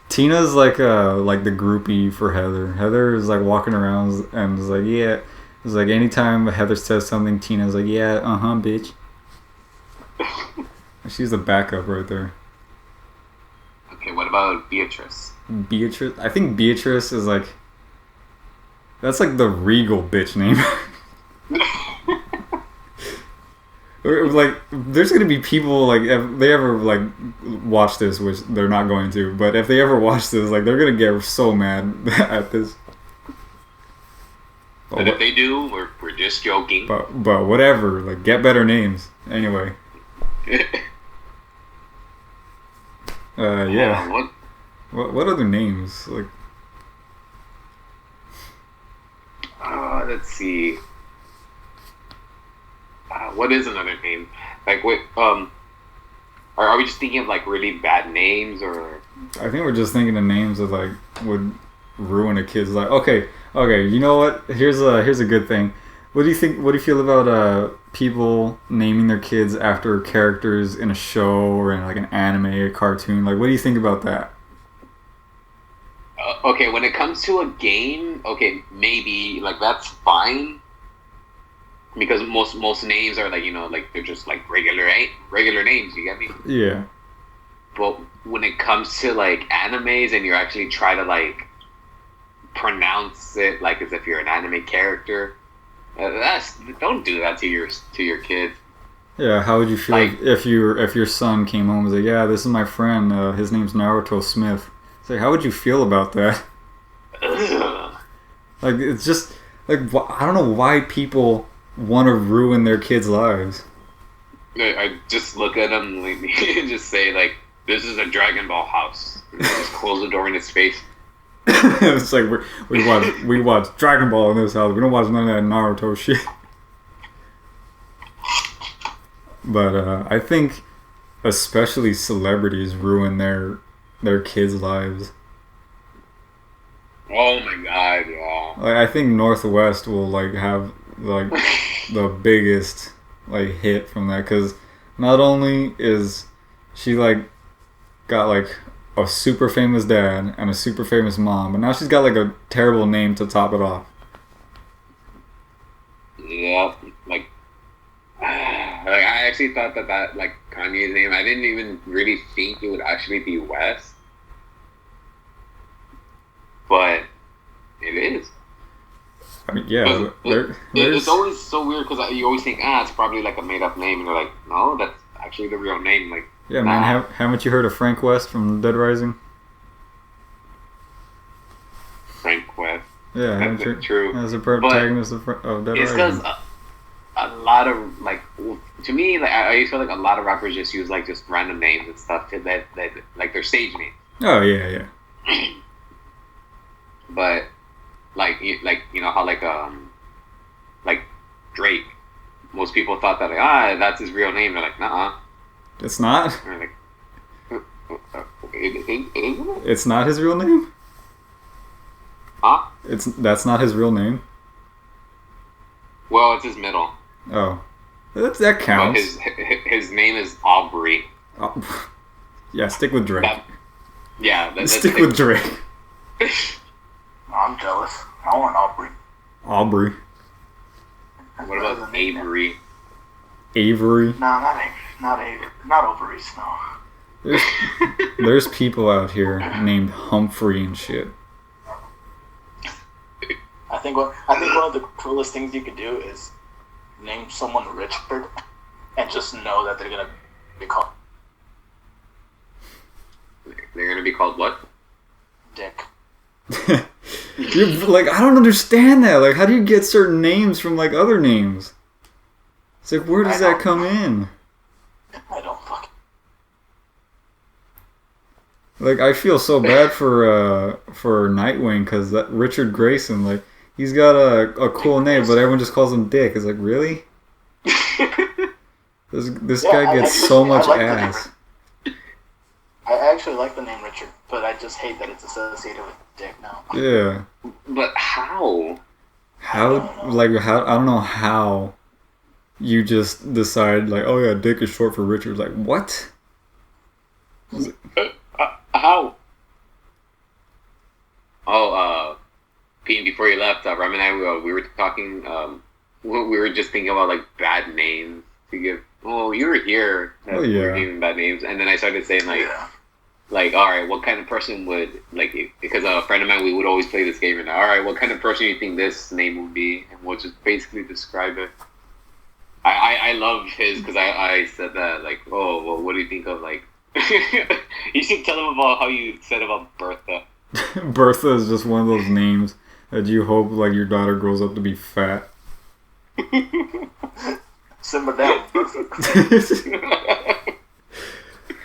Tina's like the groupie for Heather. Heather is like walking around and is like, yeah. It's like anytime Heather says something, Tina's like, yeah, bitch. She's the backup right there. Okay, what about Beatrice? Beatrice? I think Beatrice is like... That's like the regal bitch name. Like, there's gonna be people, like, if they ever, like, watch this, which they're not going to, but if they ever watch this, like, they're gonna get so mad at this. But if they do, we're just joking. But whatever, like, get better names. Anyway. Yeah. What other names? Like... let's see. What is another name? Like, what, are we just thinking of, like, really bad names, or... I think we're just thinking of names that, like, would ruin a kid's life. Okay, you know what? Here's a good thing. What do you feel about, people naming their kids after characters in a show, or in, like, an anime, a cartoon? Like, what do you think about that? Okay, when it comes to a game, okay, maybe, like, that's fine. Because most names are like, you know, like they're just like regular names, you get me? Yeah. But when it comes to like animes and you actually try to like pronounce it like as if you're an anime character, don't do that to your kids. Yeah, how would you feel like, if your son came home and was like, yeah, this is my friend, his name's Naruto Smith. It's like, how would you feel about that? Like, it's just like, I don't know why people want to ruin their kids' lives. I just look at him and just say, like, this is a Dragon Ball house. And just close the door in his face. It's like we watch Dragon Ball in this house. We don't watch none of that Naruto shit. But I think especially celebrities ruin their kids' lives. Oh my god, yeah. Like, I think Northwest will like have like the biggest like hit from that, because not only is she like got like a super famous dad and a super famous mom, but now she's got like a terrible name to top it off. Yeah, like I actually thought that like Kanye's name, I didn't even really think it would actually be West, but it is. I mean, yeah, it's always so weird because you always think, it's probably like a made up name, and you're like, no, that's actually the real name. Like, yeah, man, haven't you heard of Frank West from Dead Rising? Frank West. Yeah, that's true. As a protagonist of Dead Rising. It's because a lot of like, to me, like I feel like a lot of rappers just use like just random names and stuff that like their stage names. Oh yeah. But like you know how like Drake, most people thought that that's his real name. They're like, nah. It's not. They're like, It's not his real name. huh? That's not his real name. Well, it's his middle. Oh, that counts. But his name is Aubrey. Oh. Yeah, stick with Drake. Stick with Drake. I'm jealous. I want Aubrey. Aubrey. What about Avery? Avery. No, not Avery. Not Avery. Not ovaries. No. There's people out here named Humphrey and shit. I think one of the coolest things you could do is name someone Richard and just know that they're gonna be called They're gonna be called what? Dick. Like, I don't understand that. Like, how do you get certain names from like other names? It's like, where does that come in? I don't fucking. Like, I feel so bad for Nightwing because that Richard Grayson, like, he's got a cool name, but everyone just calls him Dick. It's like, really? This guy gets so much ass. I actually like the name Richard, but I just hate that it's associated with Dick now. Yeah. But how? I don't know how you just decide, like, oh yeah, Dick is short for Richard. Like, what? How? Oh, Pete, before you left, Rem and I, we were talking, we were just thinking about, like, bad names to give. Oh, you were here. We were giving bad names. And then I started saying, like, all right, what kind of person would, like, because a friend of mine, we would always play this game, and all right, what kind of person do you think this name would be? And we'll just basically describe it. I love his, because I said that, like, oh, well, what do you think of, like, you should tell them about how you said about Bertha. Bertha is just one of those names that you hope, like, your daughter grows up to be fat. Simmer down.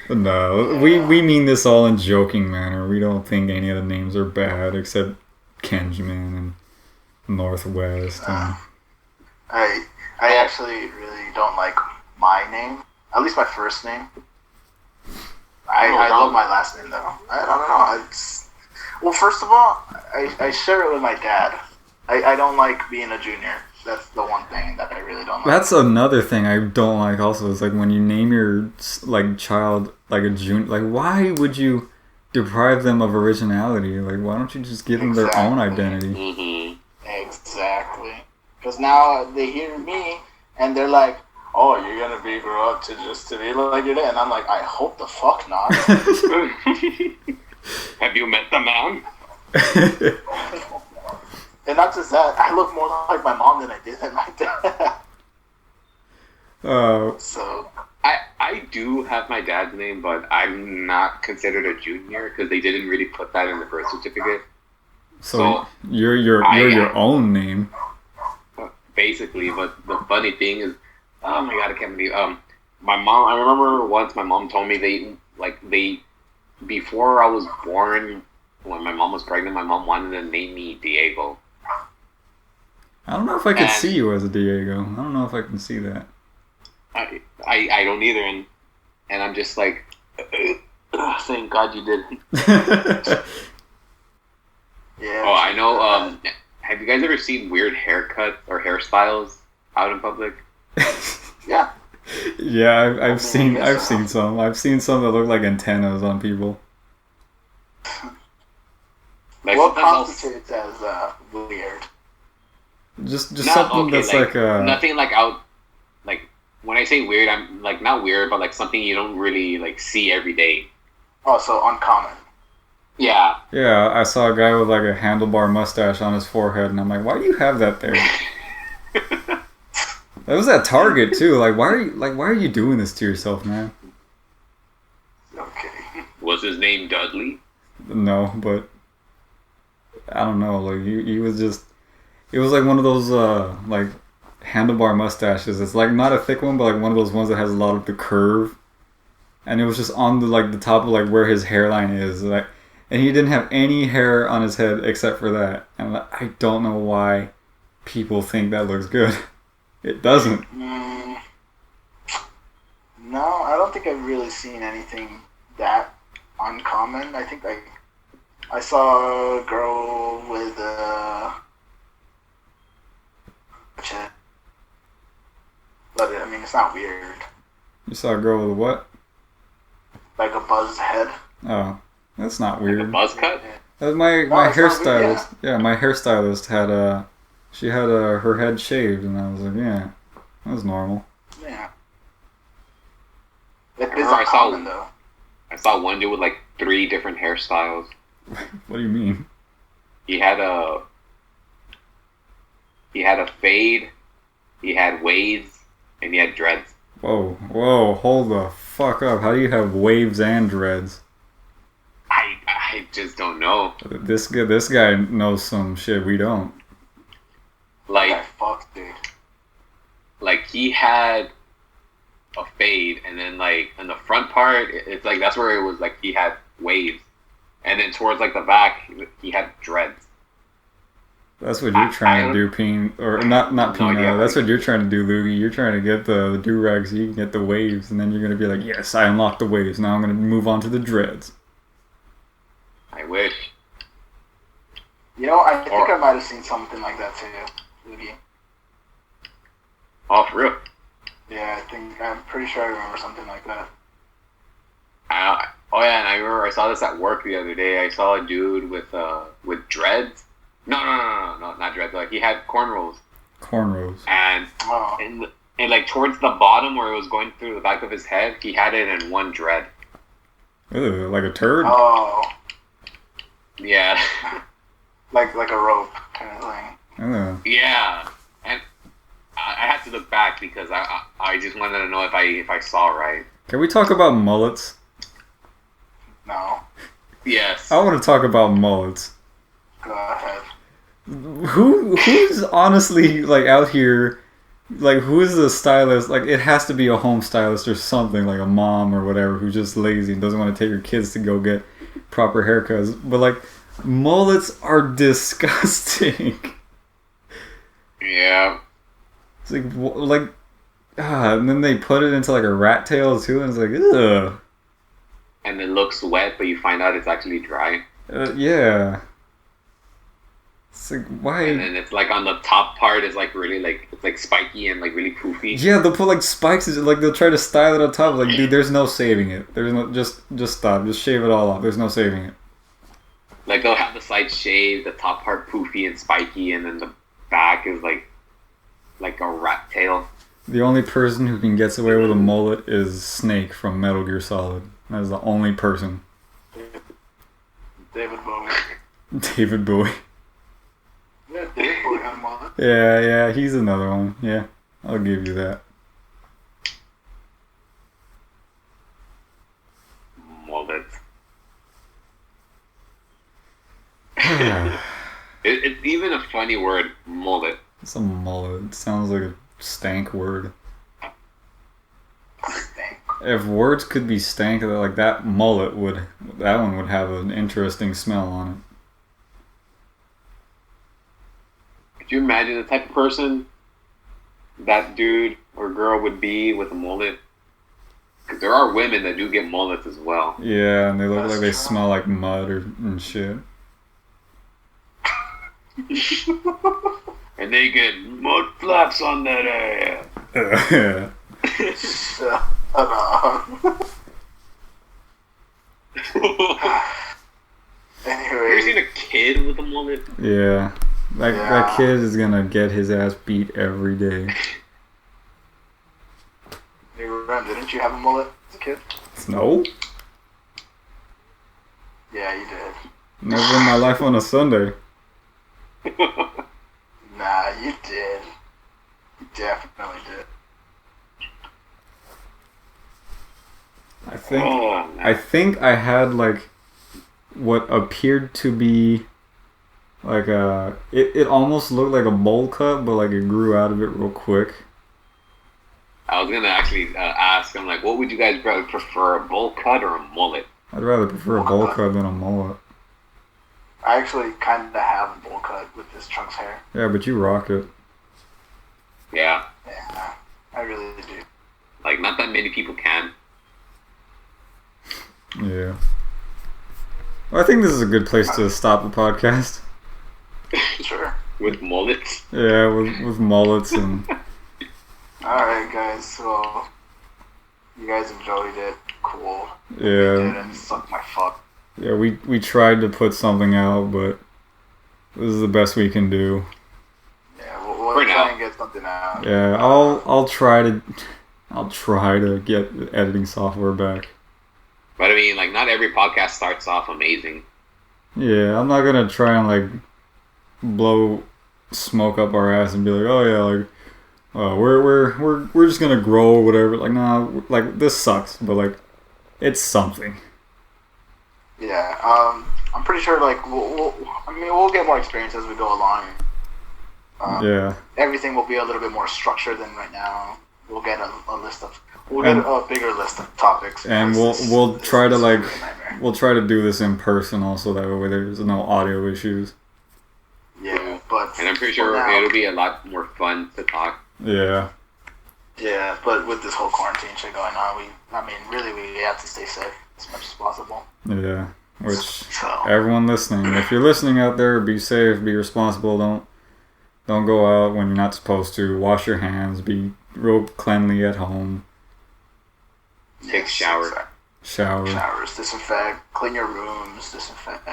No, we mean this all in joking manner. We don't think any of the names are bad, except Kenjamin and Northwest. And... I actually really don't like my name. At least my first name. I love my last name though. I don't know. Well, first of all, I share it with my dad. I don't like being a junior. That's the one thing that I really don't like. That's another thing I don't like also, is like when you name your like child like a junior, like why would you deprive them of originality? Like why don't you just give them their own identity? Mm-hmm. Exactly. Because now they hear me and they're like, oh, you're gonna grow up to be like your dad, and I'm like, I hope the fuck not. Have you met the man? And not just that, I look more like my mom than I did than my dad. So I do have my dad's name, but I'm not considered a junior because they didn't really put that in the birth certificate. So you're your own name. Basically, but the funny thing is, oh my god, I can't believe. My mom. I remember once my mom told me they before I was born, when my mom was pregnant, my mom wanted to name me Diego. I don't know if I could see you as a Diego. I don't know if I can see that. I don't either, and I'm just like, thank God you didn't. Yeah. Oh, I know. Have you guys ever seen weird haircuts or hairstyles out in public? Yeah. Yeah, I've seen some. I've seen some that look like antennas on people. Like, what constitutes as weird? Just something that's like nothing like out. Like when I say weird, I'm like not weird, but like something you don't really like see every day. Oh, so uncommon. Yeah. Yeah, I saw a guy with like a handlebar mustache on his forehead, and I'm like, why do you have that there? That was at Target too. Like, why are you doing this to yourself, man? Okay. Was his name Dudley? No, but I don't know. Like he was just. It was like one of those like handlebar mustaches. It's like not a thick one, but like one of those ones that has a lot of the curve. And it was just on the top of like where his hairline is, like, and he didn't have any hair on his head except for that. And I don't know why people think that looks good. It doesn't. No, I don't think I've really seen anything that uncommon. I think I saw a girl with but I mean it's not weird. You saw a girl with a what? Like a buzzed head. Oh, that's not weird. Like a buzz cut? My No, it's not weird, hairstylist. Yeah, my hairstylist had she had her head shaved, and I was like, yeah, that was normal. Yeah. It is remember I saw- uncommon though. I saw one dude with like 3 different hairstyles. What do you mean? He had a fade, he had waves, and he had dreads. Whoa, hold the fuck up. How do you have waves and dreads? I just don't know. This guy knows some shit we don't. Like Fuck, dude. like he had a fade, and then like in the front part, it's like that's where it was like he had waves, and then towards like the back, he had dreads. That's what you're trying to do, Peen. Or not Peen. idea. That's what you're trying to do, Loogie. You're trying to get the do-rag so you can get the waves, and then you're going to be like, yes, I unlocked the waves. Now I'm going to move on to the dreads. I wish. You know, I think I might have seen something like that too, Loogie. Oh, for real? Yeah, I'm pretty sure I remember something like that. Oh yeah, and I remember I saw this at work the other day. I saw a dude with dreads. No, not dreads. Like he had cornrows. Cornrows. And Oh. and like towards the bottom where it was going through the back of his head, he had it in one dread. Ew, like a turd? Oh. Yeah. Like a rope kind of thing. Ew. Yeah. And I had to look back because I just wanted to know if I saw right. Can we talk about mullets? No. Yes. I want to talk about mullets. Go ahead. Who's honestly like out here, like who is the stylist? Like it has to be a home stylist or something, like a mom or whatever who's just lazy and doesn't want to take her kids to go get proper haircuts. But like mullets are disgusting. Yeah. It's and then they put it into like a rat tail too, and it's like ugh. And it looks wet, but you find out it's actually dry. Yeah. It's like, why? And then it's like on the top part is like really like it's like spiky and like really poofy. Yeah, they'll put like spikes. Like they'll try to style it on top. Like, dude, there's no saving it. There's no just stop. Just shave it all off. There's no saving it. Like they'll have the sides shaved, the top part poofy and spiky, and then the back is like a rat tail. The only person who can get away with a mullet is Snake from Metal Gear Solid. That is the only person. David Bowie. David Bowie. Yeah, David Bowie had a mullet. Yeah, he's another one. Yeah, I'll give you that. Mullet. It's even a funny word, mullet. It's a mullet. It sounds like a stank word. Stank. If words could be stank, like that mullet that one would have an interesting smell on it. Could you imagine the type of person that dude or girl would be with a mullet? Because there are women that do get mullets as well. Yeah, and they look That's like they true. smell like mud and shit. And they get mud flaps on that ass. Yeah. Shut up. Have you ever seen Anyway, a kid with a mullet? Yeah. That Yeah. kid is gonna get his ass beat every day. hey, Rem, didn't you have a mullet as a kid? No? Yeah, you did. Never in my life on a Sunday. Nah, you did. You definitely did. I think I had like what appeared to be like it almost looked like a bowl cut, but like it grew out of it real quick. I was gonna actually ask him like, what would you guys probably prefer, a bowl cut or a mullet? I'd rather prefer a bowl cut than a mullet. I actually kind of have a bowl cut with this Chunk's hair. Yeah, but you rock it. Yeah, Yeah, I really do. Like, not that many people can. Yeah. Well, I think this is a good place to stop the podcast. Sure. With mullets. Yeah, with mullets and. Alright, guys, so you guys enjoyed it. Cool. Yeah. You didn't suck my fuck. Yeah, we tried to put something out, but this is the best we can do. Yeah, we'll try and get something out. Yeah, I'll try to get the editing software back. But I mean, like, not every podcast starts off amazing. Yeah, I'm not gonna try and like blow smoke up our ass and be like, oh yeah, like, we're just gonna grow or whatever. Like, nah, like this sucks, but like, it's something. Yeah, I'm pretty sure like we'll get more experience as we go along. Yeah. Everything will be a little bit more structured than right now. We'll get a bigger list of topics. And we'll try to like we'll try to do this in person also, that way there's no audio issues. Yeah, but and I'm pretty sure it'll be a lot more fun to talk. Yeah. Yeah, but with this whole quarantine shit going on, really we have to stay safe as much as possible. Yeah. Which everyone listening, if you're listening out there, be safe, be responsible, don't go out when you're not supposed to. Wash your hands, be real cleanly at home. Take a shower. Showers, disinfect, clean your rooms, disinfect.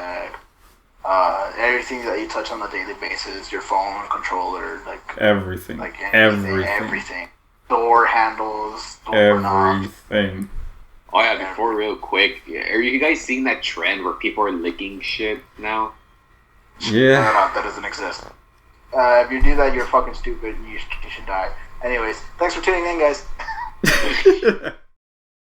Everything that you touch on a daily basis, your phone, controller, like everything. Like everything. Door handles, everything. Oh yeah, before real quick, are you guys seeing that trend where people are licking shit now? Yeah. No, that doesn't exist. If you do that, you're fucking stupid and you should die. Anyways, thanks for tuning in, guys.